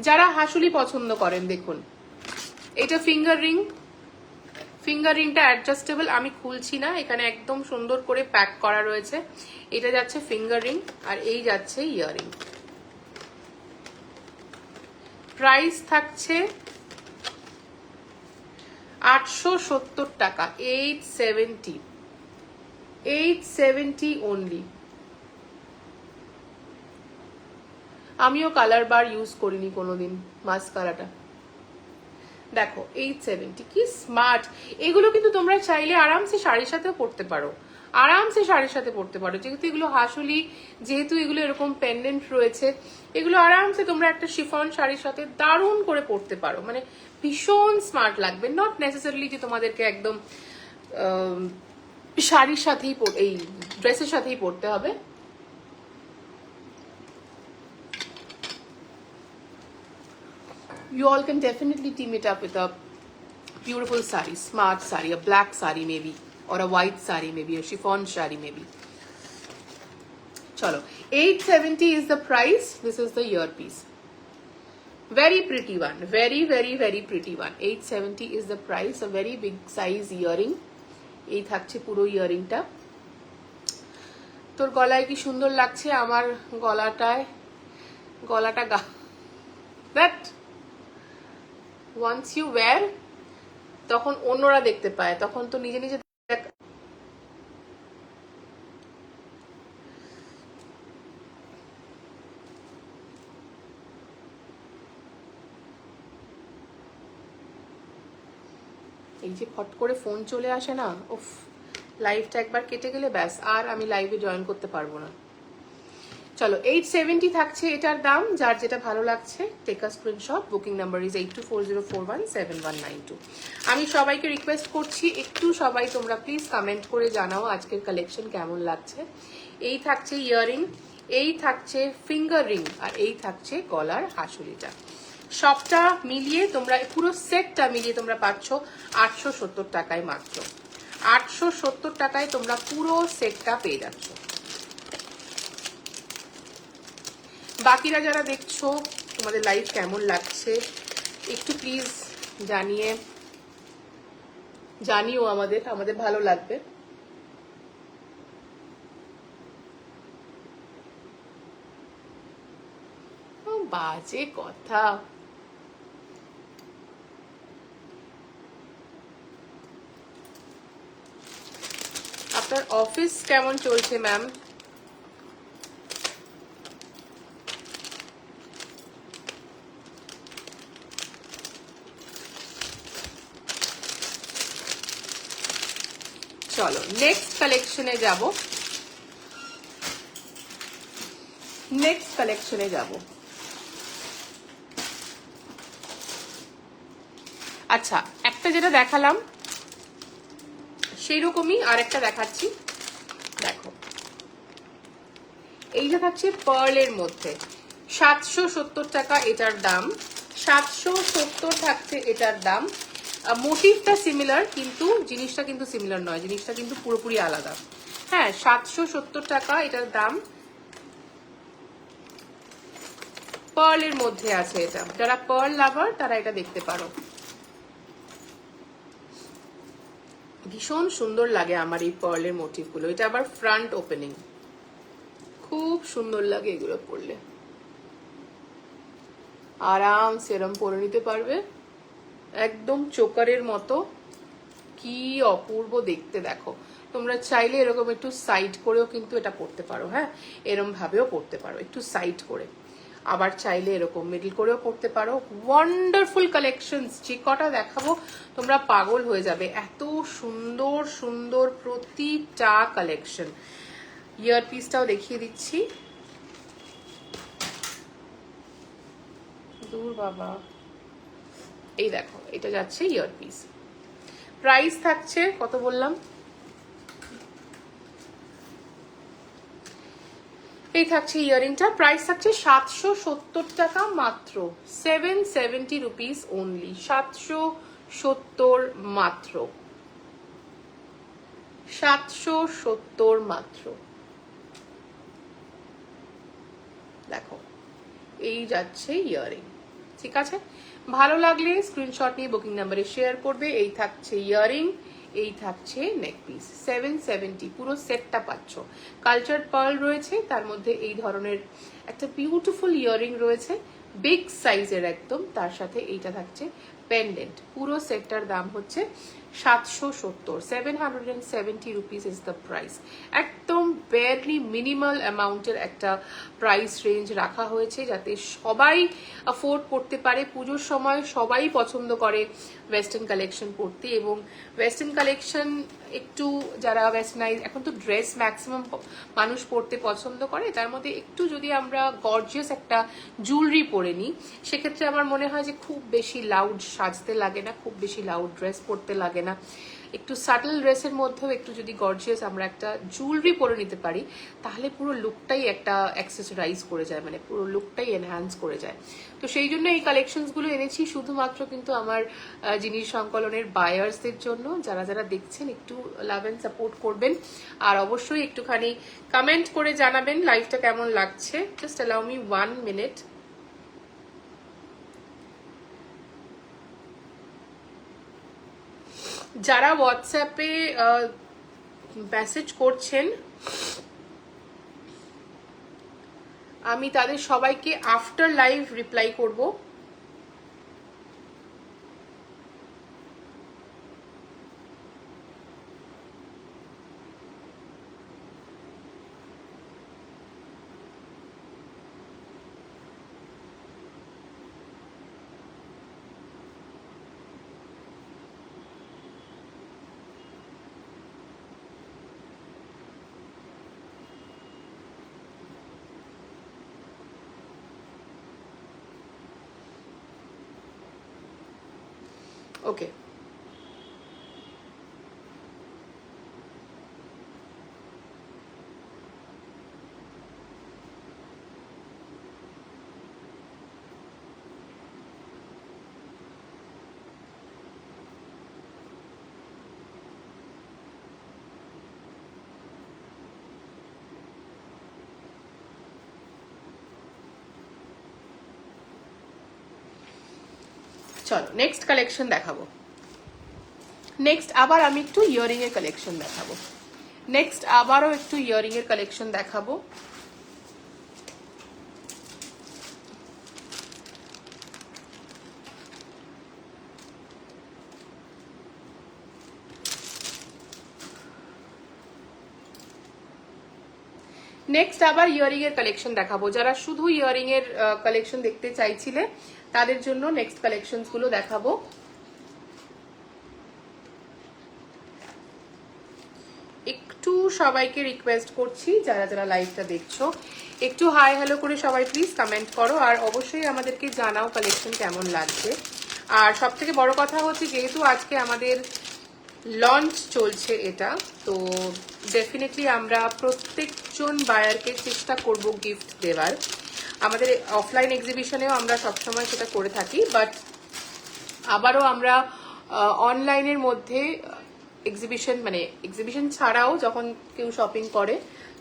যারা হাসুলি পছন্দ করেন, দেখুন এটা ফিঙ্গার রিংটা অ্যাডজাস্টেবল, আমি খুলছি না, এখানে একদম সুন্দর করে প্যাক করা রয়েছে। এটা যাচ্ছে ফিঙ্গার রিং, আর এই যাচ্ছে ইয়াররিং। প্রাইস থাকছে 870 টাকা, 870 অনলি। আমিও কালার বার ইউজ করিনি কোনোদিন মাস্কারাটা। দেখো 870 কি স্মার্ট। এগুলো কিন্তু তোমরা চাইলে আরামসে শাড়ির সাথেও পরতে পারো, যেহেতু এগুলো হাসুলি, যেহেতু এগুলো এরকম পেন্ডেন্ট রয়েছে, এগুলো আরামসে তোমরা একটা শিফন শাড়ির সাথে দারুণ করে পরতে পারো, মানে ভীষণ স্মার্ট লাগবে। নট নেসেসারিলি যে তোমাদেরকে একদম শাড়ির সাথেই এই ড্রেসের সাথেই পরতে হবে। You all can definitely team it up with a beautiful sari, smart sari, a black sari maybe, or a white sari maybe, a chiffon sari maybe. Chalo, 870 is the price. This is the earpiece. Very pretty one, very pretty one. 870 is the price. A very big size earring. এই থাকছে পুরো ইয়ারিংটা। তোর গলায় কি সুন্দর লাগছে, আমার গলাটা that once you wear তখন অন্যরা দেখতে পায়, তখন তো নিজে নিজে এই যে ফট করে ফোন চলে আসে না, উফ, লাইভটা একবার কেটে গেলে ব্যাস আর আমি লাইভে জয়েন করতে পারবো না। চলো 870 থাকছে এটার দাম, যার যেটা ভালো লাগছে take a screenshot, booking number is 8240417192। আমি সবাইকে রিকোয়েস্ট করছি একটু সবাই তোমরা প্লিজ কমেন্ট করে জানাও আজকের কালেকশন কেমন লাগছে। এই থাকছে ইয়াররিং, এই থাকছে ফিঙ্গার রিং, আর এই থাকছে গলার হাসুলিটা। সবটা মিলিয়ে তোমরা পুরো সেটটা মিলিয়ে তোমরা পাচ্ছ 870 টাকায় মাত্র। 870 টাকায় তোমরা পুরো সেটটা পেয়ে যাচ্ছ। বাকিরা যারা দেখছো তোমাদের লাইভ কেমন লাগছে একটু প্লিজ জানিও, আমাদের ভালো লাগবে। বাজে কথা। আপনার অফিস কেমন চলছে ম্যাম? চলো নেক্সট কালেকশনে যাব। আচ্ছা, একটা যেটা দেখালাম সেই রকমই আর একটা দেখাচ্ছি, দেখো। এইটা থাকছে পার্লের মধ্যে, 770 টাকা এটার দাম। 770 থাকছে এটার দাম। মোটিভটা সিমিলার কিন্তু জিনিসটা কিন্তু সিমিলার নয়, জিনিসটা কিন্তু পুরোপুরি আলাদা। হ্যাঁ, 770 টাকা এটার দাম। পার্লের মধ্যে আছে এটা, যারা পার্ল লাভার তারা এটা দেখতে পারো। ভীষণ সুন্দর লাগে আমার এই পার্লের মোটিভগুলো। এটা আবার ফ্রন্ট ওপেনিং, খুব সুন্দর লাগে এগুলো পরলে। আরাম সেরম পরে নিতে পারবে, একদম চোকারের মতো। কি অপূর্ব দেখতে দেখো। তোমরা চাইলে এরকম একটু সাইড করেও কিন্তু এটা পরতে পারো। হ্যাঁ, এরম ভাবেও পরতে পারো, একটু সাইড করে। আবার চাইলে এরকম মিডল করেও পরতে পারো। ওয়ান্ডারফুল কালেকশনস, যে কটা দেখাবো তোমরা পাগল হয়ে যাবে, এত সুন্দর সুন্দর প্রতিটা কালেকশন। ইয়ার পিসটাও দেখিয়ে দিচ্ছি। দূর বাবা, এই দেখো, এটা যাচ্ছে ইয়ার পিস। প্রাইস থাকছে কত বললাম, এই থাকছে ইয়ারিংটা, প্রাইস থাকছে 770 টাকা মাত্র। 770 রুপিস অনলি, 770 মাত্র, 770 মাত্র। দেখো, এই যাচ্ছে ইয়ারিং। ঠিক আছে, ভালো লাগলে স্ক্রিনশট নিয়ে বুকিং নাম্বারে শেয়ার করবে। এই থাকছে ইয়ারিং, এই থাকছে নেক পিস। 770 পুরো সেটটা পাচ্ছ। কালচার পার্ল রয়েছে, তার মধ্যে এই ধরনের একটা বিউটিফুল ইয়ারিং রয়েছে, বিগ সাইজের একদম। তার সাথে এইটা থাকছে পেন্ডেন্ট। পুরো সেটটার দাম হচ্ছে 770, 770 রুপিস ইজ দ্য প্রাইস। একদম বেয়ারলি মিনিমাল অ্যামাউন্টের একটা প্রাইস রেঞ্জ রাখা হয়েছে, যাতে সবাই অ্যাফোর্ড করতে পারে। পুজোর সময় সবাই পছন্দ করে ওয়েস্টার্ন কালেকশন পরতে, এবং ওয়েস্টার্ন কালেকশন একটু যারা ওয়েস্টার্নাইজ, এখন তো ড্রেস ম্যাক্সিমাম মানুষ পরতে পছন্দ করে, তার মধ্যে একটু যদি আমরা গর্জিয়াস একটা জুয়েলারি পরে নিই, সেক্ষেত্রে আমার মনে হয় যে খুব বেশি লাউড সাজতে লাগে না, খুব বেশি লাউড ড্রেস পরতে লাগে না। একটু সাটল ড্রেসের মধ্যেও একটু যদি গর্জিয়াস আমরা একটা জুয়েলারি পরে নিতে পারি, তাহলে পুরো লুকটাই একটা অ্যাক্সেসরাইজ করে যায়, মানে পুরো লুকটাই এনহ্যান্স করে যায়। তো সেই জন্য এই কালেকশনসগুলো এনেছি শুধুমাত্র কিন্তু আমার জিনিস সংকলনের বায়ার্সদের জন্য। যারা যারা দেখছেন একটু লাভ অ্যান্ড সাপোর্ট করবেন, আর অবশ্যই একটুখানি কমেন্ট করে জানাবেন লাইভটা কেমন লাগছে। Just allow me 1 minute. যারা হোয়াটসঅ্যাপে মেসেজ করছেন, আমি তাদের সবাইকে আফটার লাইভ রিপ্লাই করব। ওকে, চলো নেক্সট কালেকশন দেখাবো। নেক্সট আবার আমি একটু ইয়ারিং এর কালেকশন দেখাবো। নেক্সট আবারও একটু ইয়ারিং এর কালেকশন দেখাবো। নেক্সট আবার ইয়ারিং এর কালেকশন দেখাবো। যারা শুধু ইয়ারিং এর কালেকশন দেখতে চাইছিলে তাদের জন্য নেক্সট কালেকশন গুলো দেখাবো। একটু সবাইকে রিকোয়েস্ট করছি, যারা যারা লাইভটা দেখছো একটু হাই হ্যালো করে সবাই প্লিজ কমেন্ট করো, আর অবশ্যই আমাদেরকে জানাও কালেকশন কেমন লাগছে। আর সব থেকে বড় কথা হচ্ছে, যেহেতু আজকে আমাদের লঞ্চ চলছে এটা, তো ডেফিনেটলি আমরা প্রত্যেকজন বায়ারকে চেষ্টা করব গিফট দেওয়ার। আমাদের অফলাইন এক্সিবিশনেও আমরা সবসময় সেটা করে থাকি, বাট আবারও আমরা অনলাইনের মধ্যে এক্সিবিশন ছাড়াও যখন কেউ শপিং করে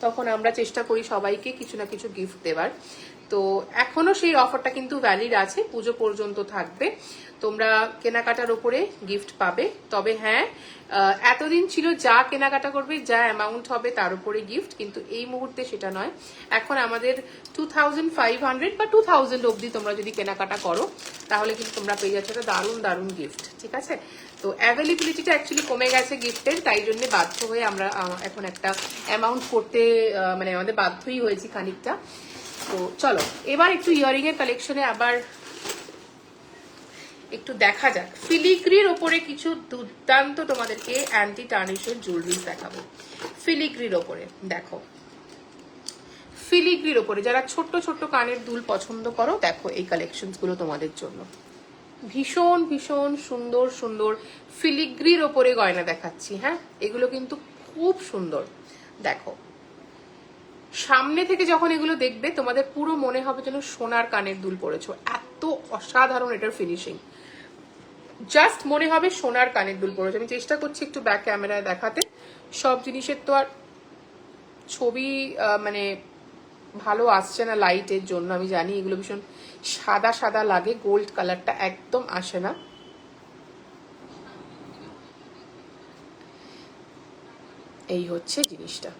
তখন আমরা চেষ্টা করি সবাইকে কিছু না কিছু গিফট দেওয়ার। তো এখনো সেই অফারটা কিন্তু ভ্যালিড আছে, পুজো পর্যন্ত থাকবে। তোমরা কেনাকাটার উপরে গিফট পাবে। তবে হ্যাঁ, এতদিন ছিল যা কেনাকাটা করবে, যা অ্যামাউন্ট হবে তার উপরে গিফট, কিন্তু এই মুহূর্তে সেটা নয়। এখন আমাদের 2500 বা 2000 অবধি তোমরা যদি কেনাকাটা করো তাহলে কিন্তু তোমরা পেয়ে যাচ্ছ একটা দারুণ দারুণ গিফট। ঠিক আছে, তো অ্যাভেলেবিলিটিটা অ্যাকচুয়ালি কমে গেছে গিফটের, তাই জন্য বাধ্য হয়ে আমরা এখন একটা অ্যামাউন্ট করতে মানে আমাদের বাধ্যই হয়েছি খানিকটা। তো চলো এবার একটু ইয়ারিং এর কালেকশনে আবার একটু দেখা যাক। ফিলিগ্রির ওপরে কিছু দুর্দান্ত তোমাদেরকে অ্যান্টি টার্নিশের জুয়েলারি দেখাবো। ফিলিগ্রির ওপরে দেখো, ফিলিগ্রির ওপরে যারা ছোট্ট ছোট্ট কানের দুল পছন্দ করো, দেখো এই কালেকশন গুলো তোমাদের জন্য। ভীষণ ভীষণ সুন্দর সুন্দর ফিলিগ্রির ওপরে গয়না দেখাচ্ছি। হ্যাঁ, এগুলো কিন্তু খুব সুন্দর। দেখো, সামনে থেকে যখন এগুলো দেখবে তোমাদের পুরো মনে হবে যেন সোনার কানের দুল পরেছো, এত অসাধারণ এটার ফিনিশিং। জাস্ট মনে হবে সোনার কানের দুল পরেছো। আমি চেষ্টা করছি একটু ব্যাক ক্যামেরায় দেখাতে। সব জিনিসের তো আর ছবি মানে ভালো আসছে না লাইটের জন্য, আমি জানি এগুলো ভীষণ সাদা সাদা লাগে, গোল্ড কালারটা একদম আসে না। এই হচ্ছে জিনিসটা,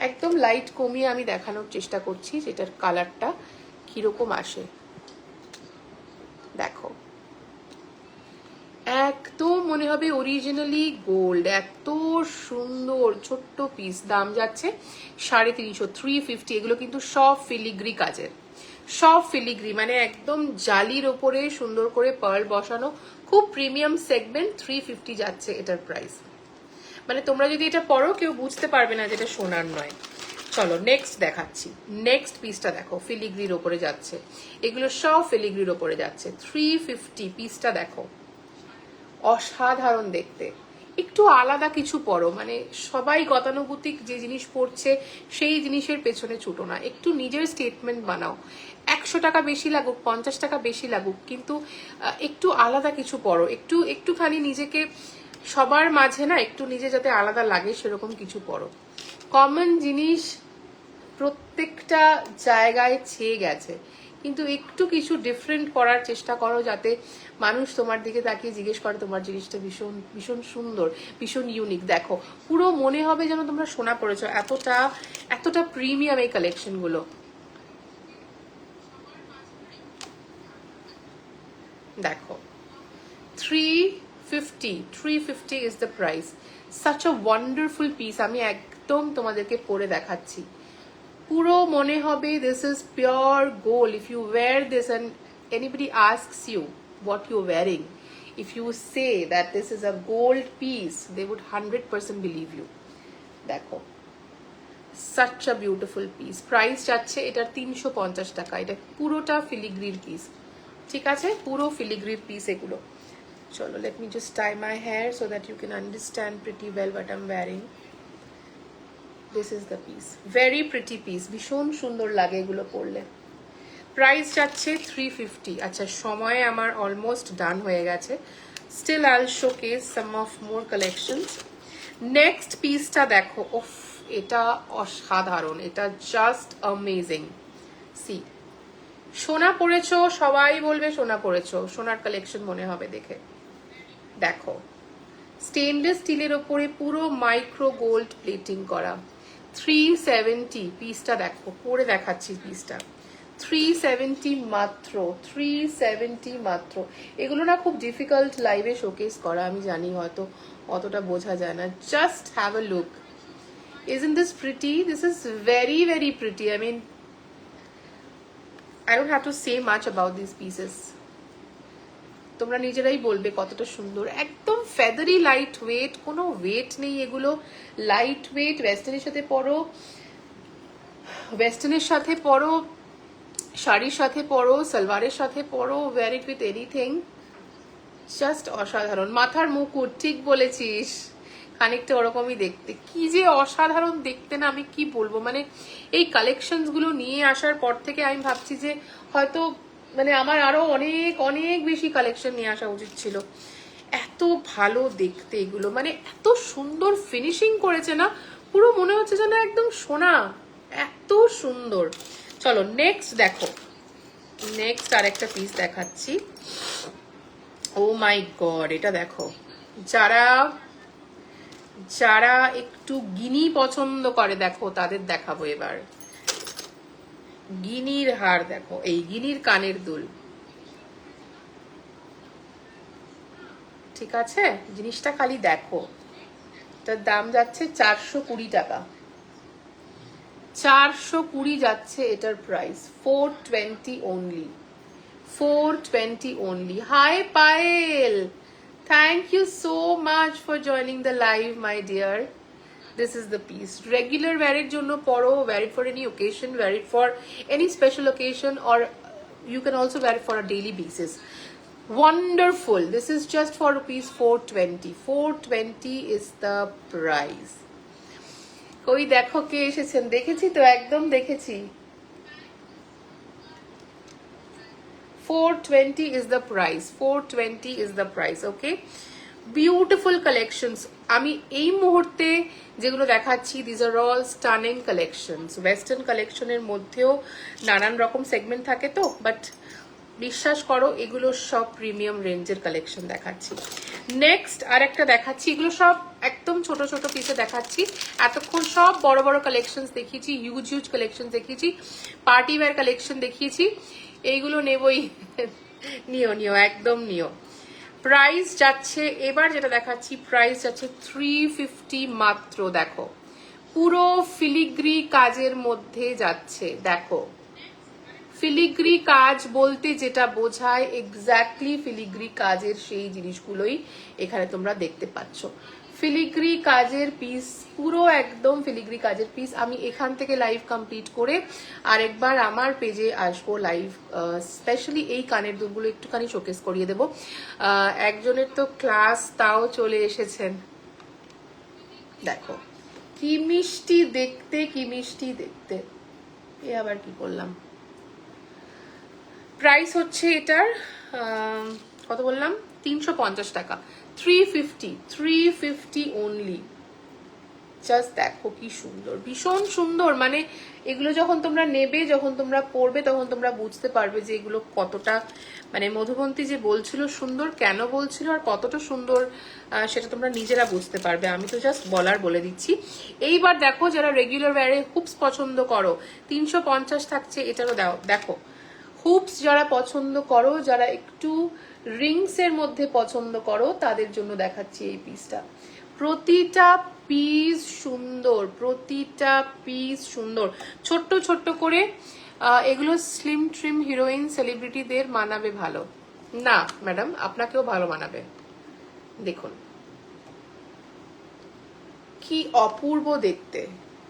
একদম লাইট কমিয়ে আমি দেখানোর চেষ্টা করছি যেটার কালারটা কিরকম আসে। দেখো, একদম মনে হবে অরিজিনালি গোল্ড, এত সুন্দর ছোট্ট পিস। দাম যাচ্ছে 350, 350। এগুলো কিন্তু সব ফিলিগ্রি কাজের, সব ফিলিগ্রি, মানে একদম জালির ওপরে সুন্দর করে পার্ল বসানো, খুব প্রিমিয়াম সেগমেন্ট। 350 যাচ্ছে এটার প্রাইস। মানে তোমরা যদি এটা পরো কেউ বুঝতে পারবে না যেটা সোনার নয়। চলো নেক্সট দেখাচ্ছি। নেক্সট পিসটা দেখো, ফিলিগ্রির ওপরে যাচ্ছে, এগুলো সব ফিলিগ্রির ওপরে যাচ্ছে। 350 পিসটা দেখো, অসাধারণ দেখতে। একটু আলাদা কিছু পরো, মানে সবাই গতানুগতিক যে জিনিস পড়ছে সেই জিনিসের পেছনে ছুটো না, একটু নিজের স্টেটমেন্ট বানাও। 100 টাকা বেশি লাগুক, 50 টাকা বেশি লাগুক, কিন্তু একটু আলাদা কিছু পরো, একটুখানি নিজেকে সবার মাঝে না একটু নিজে যাতে আলাদা লাগে সেরকম কিছু পরো। কমন জিনিস প্রত্যেকটা জায়গায় ছেয়ে গেছে, কিন্তু একটু কিছু ডিফারেন্ট করার চেষ্টা করো যাতে মানুষ তোমার দিকে তাকিয়ে জিজ্ঞেস করে তোমার জিনিসটা ভীষণ ভীষণ সুন্দর, ভীষণ ইউনিক। দেখো, পুরো মনে হবে যেন তোমরা সোনা পড়েছো, এতটা এতটা প্রিমিয়াম এই কালেকশনগুলো। দেখো, 350 is the price. Such a wonderful piece. আমি একদম তোমাদেরকে পরে দেখাচ্ছি, পুরো মনে হবে this is pure gold. If you wear this and anybody asks you what you're wearing, if you say that this is a gold piece, they would 100% believe you. দেখো, such a beautiful piece. Price যাচ্ছে এটার 350 টাকা। এটা পুরোটা ফিলিগ্রির piece, ঠিক আছে, পুরো ফিলিগ্রির piece এগুলো। চলো, let me just tie my hair so that you can understand pretty well what I'm wearing. This is the piece. Very pretty piece. ভীষণ সুন্দর লাগে এগুলো পরলে। প্রাইস যাচ্ছে 350। আচ্ছা, সময় আমার অলমোস্ট ডান হয়ে গেছে। Still I'll showcase some of more collections. Next পিসটা দেখো, ওফ, এটা অসাধারণ, এটা জাস্ট অ্যামেজিং। সি, সোনা পরেছো, সবাই বলবে সোনা পরেছো, সোনার কালেকশন মনে হবে দেখে। দেখো, স্টেনলেস স্টিলের ওপরে পুরো মাইক্রো গোল্ড প্লেটিং করা। 370 পিসটা দেখো, পরে দেখাচ্ছি পিসটা। 370 মাত্র, 370 মাত্র। এগুলো না খুব ডিফিকাল্ট লাইভে শোকেস করা, আমি জানি হয়তো অতটা বোঝা যায় না। Just have a look. Isn't this pretty? This is very, very pretty. I mean, I don't have to say much about these pieces. তোমরা নিজেরাই বলবে কতটা সুন্দর, একদম ফেদারি লাইট ওয়েট, কোনো ওয়েট নেই এগুলো, লাইট ওয়েট। ওয়েস্টার্নের সাথে পরো, ওয়েস্টার্নের সাথে পরো, শাড়ির সাথে পরো, সালোয়ারের সাথে পরো, wear it with anything, just অসাধারণ। মাথার মুকুট, ঠিক বলেছিস, খানিকটা ওরকমই দেখতে, কি যে অসাধারণ দেখতে না, আমি কি বলবো। মানে এই কালেকশনসগুলো নিয়ে আসার পর থেকে আমি ভাবছি যে হয়তো মানে আমার আরো অনেক অনেক বেশি কালেকশন নিয়ে আসা উচিত ছিল। এত ভালো দেখতে এগুলো, মানে এত সুন্দর ফিনিশিং করেছে না, পুরো মনে হচ্ছে যেন একদম সোনা, এত সুন্দর। চলো নেক্সট দেখো, নেক্সট আরেকটা পিস দেখাচ্ছি। ও মাই গড, এটা দেখো, যারা যারা একটু গিনি পছন্দ করে দেখো তাদের দেখাবো এবার। গিনির হার দেখো, এই গিনির কানের দুল, ঠিক আছে, জিনিসটা খালি দেখো। এটার দাম যাচ্ছে 420 টাকা, 420 যাচ্ছে এটার price. 420 only, 420 only. Hi Payal, thank you so much for joining the live, my dear. This is the piece. Regular wear এর জন্য পরো, wear it for any occasion, wear it for any special occasion, or you can also wear it for a daily basis. Wonderful. This is just for rupees 420. 420 is the price. কই দেখো কে এসেছেন, দেখেছি তো, একদম দেখেছি। 420 is the price. 420 is the price. Okay, beautiful collections. আমি এই মুহূর্তে যেগুলো দেখাচ্ছি, these are all stunning collections. Western collectionের মধ্যেও নানান রকম সেগমেন্ট থাকে তো, বাট বিশ্বাস করো এগুলো সব প্রিমিয়াম রেঞ্জের কালেকশন দেখাচ্ছি। নেক্সট আর একটা দেখাচ্ছি, এগুলো সব একদম ছোট ছোট পিসে দেখাচ্ছি। এতক্ষণ সব বড় বড় কালেকশন দেখিয়েছি, হিউজ হিউজ কালেকশন দেখিয়েছি, পার্টি ওয়্যার কালেকশন দেখিয়েছি। এইগুলো নেবই, নিও নিও, একদম নিও। প্রাইস যাচ্ছে, এবার যেটা দেখাচ্ছি প্রাইস যাচ্ছে 350 মাত্র। দেখো, পুরো ফিলিগ্রি কাজের মধ্যে যাচ্ছে। দেখো, ফিলিগ্রি কাজ বলতে যেটা বোঝায়, এক্স্যাক্টলি ফিলিগ্রি কাজের সেই জিনিসগুলোই এখানে তোমরা দেখতে পাচ্ছ। ফিলিগ্রি কাজের পিস, পুরো একদম ফিলিগ্রি কাজের পিস। আমি এখান থেকে লাইভ কমপ্লিট করে আরেকবার আমার পেজে আসবো লাইভ, স্পেশালি এই কানের দুলগুলো একটুখানি শোকেস করিয়ে দেবো। একজনের তো ক্লাস, তাও চলে এসেছেন। দেখো কি মিষ্টি দেখতে, কি মিষ্টি দেখতে। এ আবার কি করলাম। প্রাইস হচ্ছে এটার কত বললাম, 350 টাকা। 350, 350 only. জাস্ট দেখো কি সুন্দর, ভীষণ সুন্দর। মানে এগুলো যখন তোমরা নেবে, যখন তোমরা পরবে, তখন তোমরা বুঝতে পারবে যে এগুলো কতটা, মানে মধুবন্তী যে বলছিল সুন্দর, কেন বলছিল আর কতটা সুন্দর, সেটা তোমরা নিজেরা বুঝতে পারবে। আমি তো জাস্ট বলে দিচ্ছি। এইবার দেখো, যারা রেগুলার ওয়্যারে হুপস পছন্দ করো, 350 থাকছে এটারও। দেখো, হুপস যারা পছন্দ করো, যারা একটু রিংস এর মধ্যে পছন্দ করো, তাদের জন্য দেখাচ্ছি এই পিসটা। প্রতিটা পিস সুন্দর, প্রতিটা পিস সুন্দর, ছোট্ট ছোট্ট করে। এগুলো স্লিম ট্রিম হিরোইন সেলিব্রিটিদের মানাবে ভালো। না ম্যাডাম, আপনাকেও ভালো মানাবে। দেখুন কি অপূর্ব দেখতে,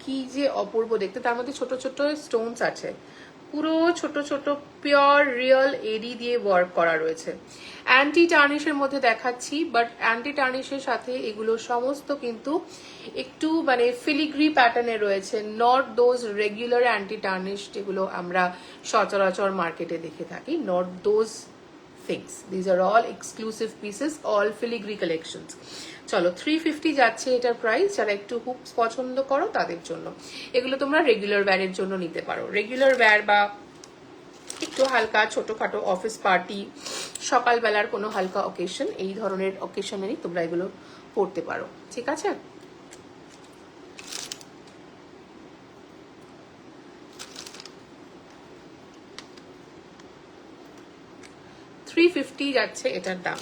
কি যে অপূর্ব দেখতে। তার মধ্যে ছোট ছোট স্টোনস আছে, পুরো ছোট ছোট পিওর রিয়েল এডি দিয়ে ওয়ার্ক করা রয়েছে। অ্যান্টি টার্নিশের মধ্যে দেখাচ্ছি, বাট অ্যান্টি টার্নিশের সাথে এগুলো সমস্ত কিন্তু একটু মানে ফিলিগ্রি প্যাটার্নে রয়েছে, not those regular anti tarnish যেগুলো আমরা সচরাচর মার্কেটে দেখে থাকি, not those things. These are all exclusive pieces, all filigree collections. চলো 350 যাচ্ছে এটার প্রাইস। যারা একটু হুকস পছন্দ করো তাদের জন্য এগুলো তোমরা রেগুলার ওয়্যারের জন্য নিতে পারো। রেগুলার ওয়্যার বা একটু হালকা ছোটখাটো অফিস পার্টি, সকালবেলার কোনো হালকা অকেশন, এই ধরনের অকেশনেরই তোমরা এগুলো পড়তে পারো। ঠিক আছে, $350 যাচ্ছে এটার দাম।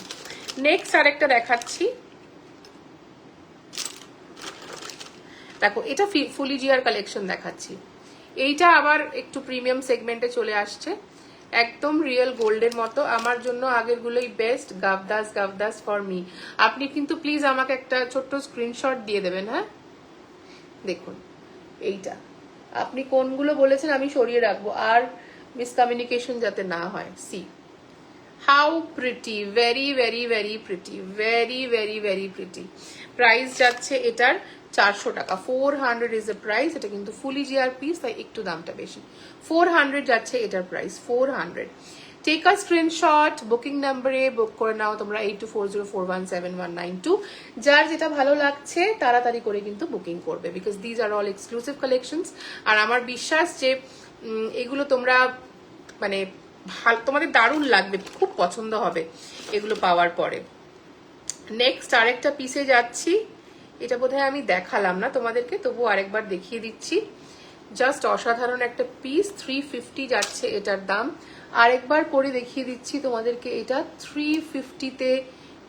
নেক্সট আরেকটা দেখাচ্ছি, দেখো এটা ফুলি জিয়ার কালেকশন দেখাচ্ছি। এইটা আবার একটু প্রিমিয়াম সেগমেন্টে চলে আসছে, একদম রিয়েল গোল্ডের মতো। আমার জন্য আগের গুলোই বেস্ট, গাভদাস ফর মি। আপনি কিন্তু প্লিজ আমাকে একটা ছোট্ট স্ক্রিনশট দিয়ে দেবেন। হ্যাঁ দেখুন এইটা, আপনি কোনগুলো বলেছেন আমি সরিয়ে রাখবো, আর মিসকমিউনিকেশন যাতে না হয়। C how pretty, very very very pretty, very very very pretty. Price যাচ্ছে এটার 400 টাকা, 400 ইজ এ প্রাইস। এটা কিন্তু ফুলি জিআর পিস, তাই একটু দামটা বেশি। 400 যাচ্ছে এটার price, 400। Take a screenshot, booking নাম্বারে বুক করে নাও তোমরা 8240417192। যার যেটা ভালো লাগছে তাড়াতাড়ি করে কিন্তু বুকিং করবে, because these are all exclusive collections. আর আমার বিশ্বাস যে এগুলো তোমরা মানে তোমাদের দারুণ লাগবে, খুব পছন্দ হবে এগুলো পাওয়ার পরে। নেক্সট আরেকটা পিসে যাচ্ছি, এটা বোধহয় আমি দেখালাম না তোমাদেরকে, তবু আরেকবার দেখিয়ে দিচ্ছি। জাস্ট অসাধারণ একটা পিস, 350 যাচ্ছে এটার দাম। আরেকবার করে দেখিয়ে দিচ্ছি তোমাদেরকে, এটা 350-তে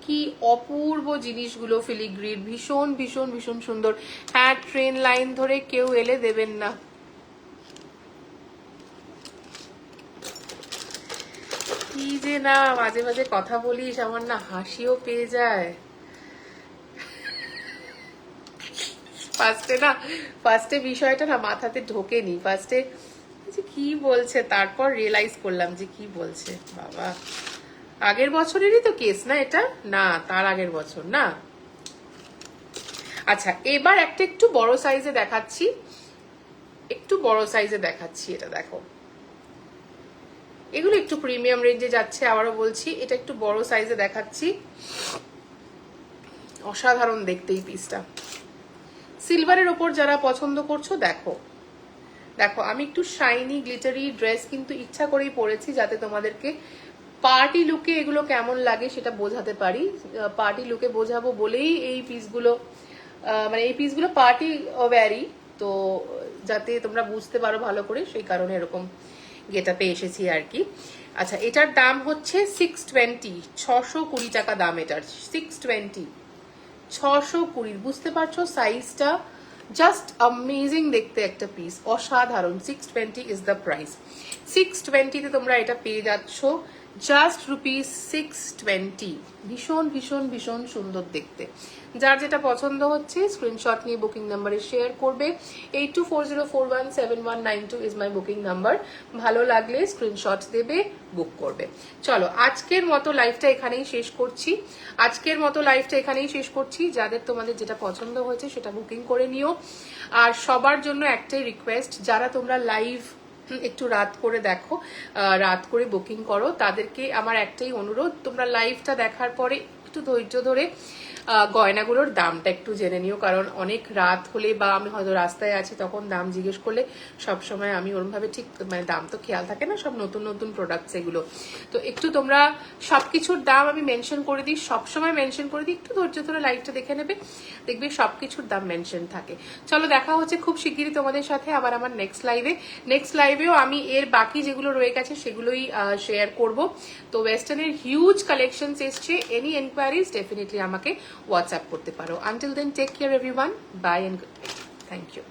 কি অপূর্ব জিনিসগুলো ফিলিগ্রির, ভীষণ ভীষণ ভীষণ সুন্দর। হ্যাঁ, ট্রেন লাইন ধরে কেউ এলে দেবেন না। কি যে না মাঝে মাঝে কথা বলিস, আমার না হাসিও পেয়ে যায়। ফার্স্টে বিষয়টা না মাথাতে ঢোকেনি, ফার্স্টে কি বলছে, তারপর রিয়েলাইজ করলাম যে কি বলছে। বাবা, আগের বছরেরই তো কেস না এটা? না, তার আগের বছর না। আচ্ছা, এবার একটা একটু বড় সাইজে দেখাচ্ছি, একটু বড় সাইজে দেখাচ্ছি। এটা দেখো, এগুলো একটু প্রিমিয়াম রেঞ্জে যাচ্ছে। আবারও বলছি, এটা একটু বড় সাইজে দেখাচ্ছি। অসাধারণ দেখতে এই পিসটা। সিলভারের ওপর যারা পছন্দ করছো, দেখো দেখো, আমি একটু শাইনি গ্লিটারি ড্রেস কিন্তু ইচ্ছা করেই পরেছি, যাতে তোমাদেরকে পার্টি লুকে এগুলো কেমন লাগে সেটা বোঝাতে পারি। পার্টি লুকে বোঝাবো বলেই এই পিসগুলো, মানে এই পিসগুলো পার্টি ওয়্যারই, তো যাতে তোমরা বুঝতে পারো ভালো করে, সেই কারণে এরকম গেটাপে এসেছি আর কি। আচ্ছা, এটার দাম হচ্ছে 620, 620 টাকা দাম এটার। 620, 620, বুঝতে পারছো সাইজটা? জাস্ট অ্যামেজিং দেখতে একটা পিস, অসাধারণ। 620 ইজ দ্য প্রাইস। 620-তে তোমরা এটা পেয়ে যাচ্ছ জাস্ট ₹620। ভীষণ ভীষণ ভীষণ সুন্দর দেখতে। যার যেটা পছন্দ হচ্ছে স্ক্রিনশট নিয়ে বুকিং নাম্বারে শেয়ার করবে। 8240417192 ইজ মাই বুকিং নাম্বার। ভালো লাগলে স্ক্রিনশট দেবে, বুক করবে। চলো, আজকের মতো লাইভটা এখানেই শেষ করছি। যাদের তোমাদের যেটা পছন্দ হয়েছে সেটা বুকিং করে নিও। আর সবার জন্য একটাই রিকোয়েস্ট, যারা তোমরা লাইভ একটু রাত করে দেখো, রাত করে বুকিং করো, তাদেরকে আমার একটাই অনুরোধ, তোমরা লাইভটা দেখার পরে একটু ধৈর্য ধরে গয়নাগুলোর দামটা একটু জেনে নিও। কারণ অনেক রাত হলে বা আমি হয়তো রাস্তায় আছি, তখন দাম জিজ্ঞেস করলে সবসময় আমি ওরমভাবে ঠিক মানে দাম তো খেয়াল থাকে না, সব নতুন নতুন প্রোডাক্টস এগুলো। তো একটু তোমরা সবকিছুর দাম আমি মেনশন করে দিই, সবসময় মেনশন করে দিই, একটু ধৈর্য ধরে লাইভটা দেখে নেবে, দেখবে সবকিছুর দাম মেনশন থাকে। চলো, দেখা হচ্ছে খুব শিগগিরই তোমাদের সাথে আবার আমার নেক্সট লাইভেও আমি এর বাকি যেগুলো রয়ে গেছে সেগুলোই শেয়ার করব। তো ওয়েস্টার্নের হিউজ কালেকশনস এসছে, এনি এনকোয়ারিজ ডেফিনেটলি আমাকে হোয়াটসঅ্যাপ করতে পারো। Until then, take care everyone, bye and good night. Thank you.